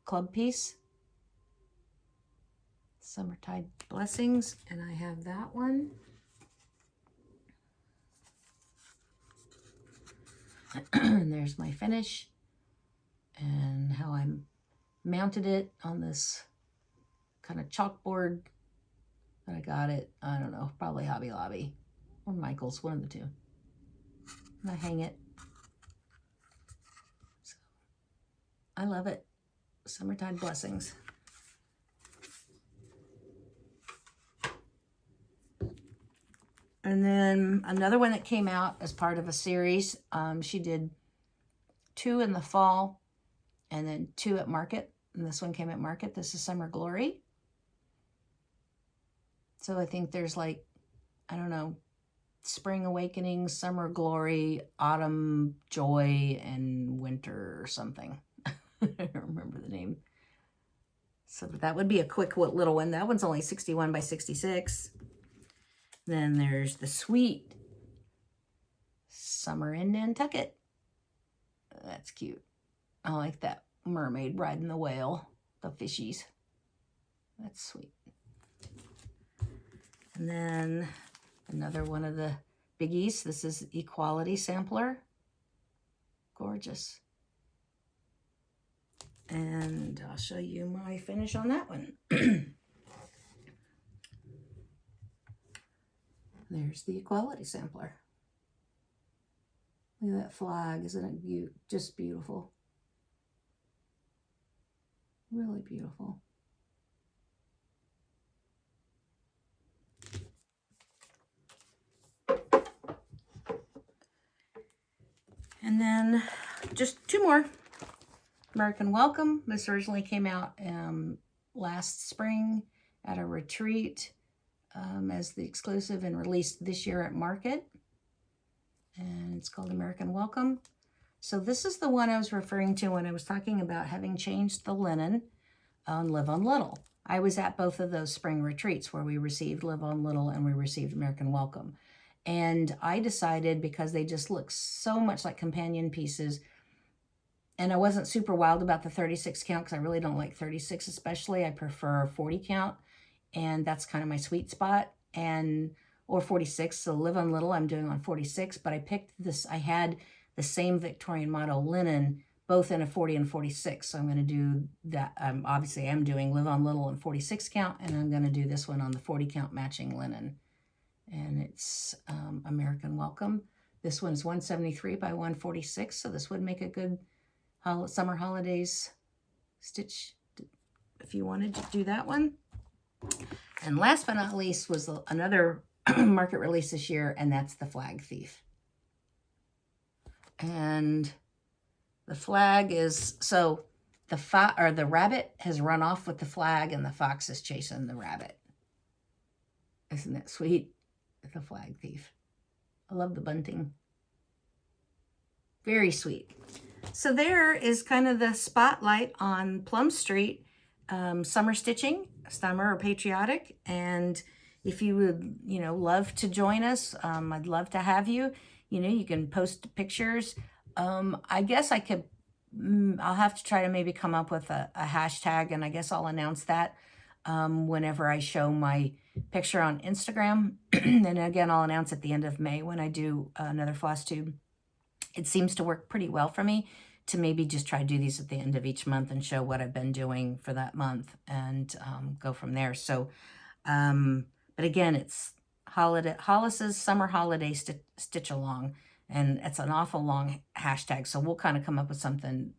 club piece. Summertide Blessings, and I have that one. And there's my finish and how I mounted it on this kind of chalkboard that I got it, I don't know, probably Hobby Lobby or Michael's, one of the two. And I hang it. So, I love it. Summertide Blessings. And then another one that came out as part of a series. She did 2 in the fall and then 2 at market. And this one came at market. This is Summer Glory. So I think there's like, I don't know, Spring Awakening, Summer Glory, Autumn Joy, and Winter or something. I don't remember the name. So that would be a quick little one. That one's only 61 by 66. Then there's the Sweet Summer in Nantucket. That's cute. I like that mermaid riding the whale, the fishies. That's sweet. And then another one of the biggies. This is Equality Sampler. Gorgeous. And I'll show you my finish on that one. There's the Equality Sampler. Look at that flag. Isn't it just beautiful? Really beautiful. And then just 2 more. American Welcome. This originally came out last spring at a retreat as the exclusive and released this year at market. And it's called American Welcome. So this is the one I was referring to when I was talking about having changed the linen on Live on Little. I was at both of those spring retreats where we received Live on Little and we received American Welcome. And I decided, because they just look so much like companion pieces, and I wasn't super wild about the 36 count because I really don't like 36 especially. I prefer 40 count, and that's kind of my sweet spot. Or 46, so Live on Little I'm doing on 46, but I picked this, I had the same Victorian motto linen, both in a 40 and 46, so I'm going to do that. Obviously I'm doing Live on Little and 46 count, and I'm going to do this one on the 40 count matching linen. And it's American Welcome. This one's 173 by 146, so this would make a good summer holidays stitch if you wanted to do that one. And last but not least was another market release this year, and that's the Flag Thief. And the flag is, so the rabbit has run off with the flag and the fox is chasing the rabbit. Isn't that sweet? The Flag Thief. I love the bunting. Very sweet. So there is kind of the spotlight on Plum Street summer stitching, summer or patriotic. And if you would, love to join us, I'd love to have you. You can post pictures. I guess I'll have to try to maybe come up with a hashtag, and I guess I'll announce that whenever I show my picture on Instagram. And again, I'll announce at the end of May when I do another floss tube. It seems to work pretty well for me to maybe just try to do these at the end of each month and show what I've been doing for that month and go from there. So, but again, it's Hollis's Summer Holiday Stitch Along, and it's an awful long hashtag. So we'll kind of come up with something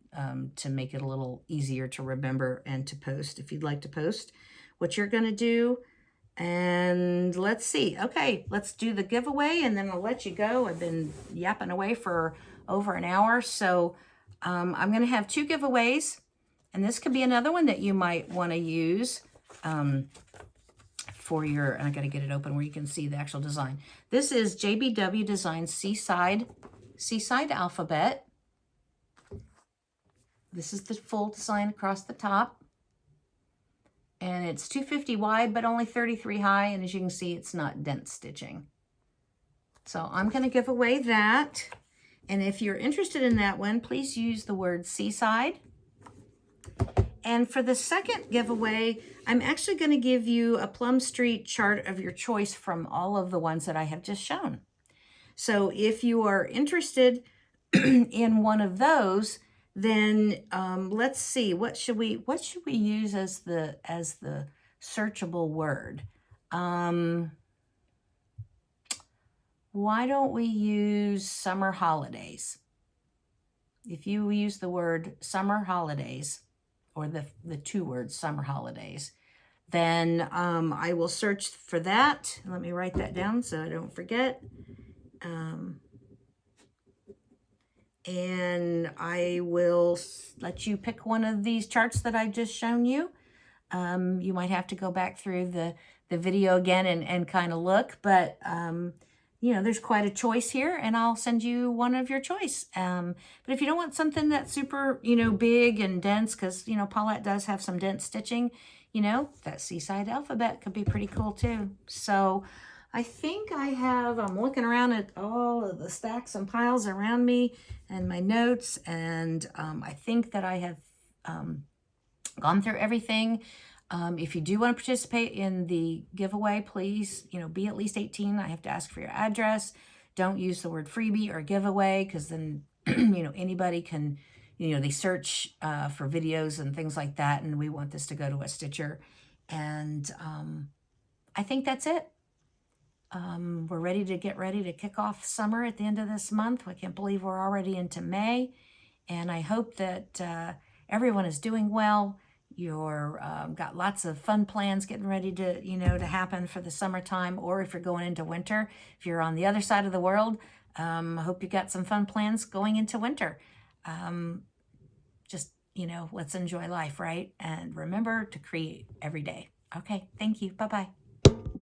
to make it a little easier to remember and to post if you'd like to post. What you're going to do And let's see. Okay, let's do the giveaway and then I'll let you go. I've been yapping away for over an hour. So I'm going to have 2 giveaways. And this could be another one that you might want to use for your, and I got to get it open where you can see the actual design. This is JBW Design Seaside Alphabet. This is the full design across the top. And it's 250 wide, but only 33 high. And as you can see, it's not dent stitching. So I'm going to give away that. And if you're interested in that one, please use the word Seaside. And for the second giveaway, I'm actually going to give you a Plum Street chart of your choice from all of the ones that I have just shown. So if you are interested in one of those, then let's see, what should we use as the searchable word? Why don't we use summer holidays? If you use the word summer holidays, or the 2 words summer holidays, then I will search for that. Let me write that down so I don't forget. And I will let you pick one of these charts that I've just shown you. You might have to go back through the video again and kind of look, but you know, there's quite a choice here, and I'll send you one of your choice. But if you don't want something that's super, you know, big and dense, because, you know, Paulette does have some dense stitching, you know, that Seaside Alphabet could be pretty cool too. So I think I'm looking around at all of the stacks and piles around me and my notes, and I think that I have gone through everything. If you do want to participate in the giveaway, please, you know, be at least 18. I have to ask for your address. Don't use the word freebie or giveaway, because then, you know, anybody can, you know, they search for videos and things like that, and we want this to go to a stitcher. And I think that's it. We're ready to kick off summer at the end of this month. I can't believe we're already into May. And I hope that everyone is doing well. You're got lots of fun plans getting ready to, you know, to happen for the summertime, or if you're going into winter, if you're on the other side of the world, hope you got some fun plans going into winter. Just, you know, let's enjoy life, right? And remember to create every day. Okay, thank you. Bye-bye.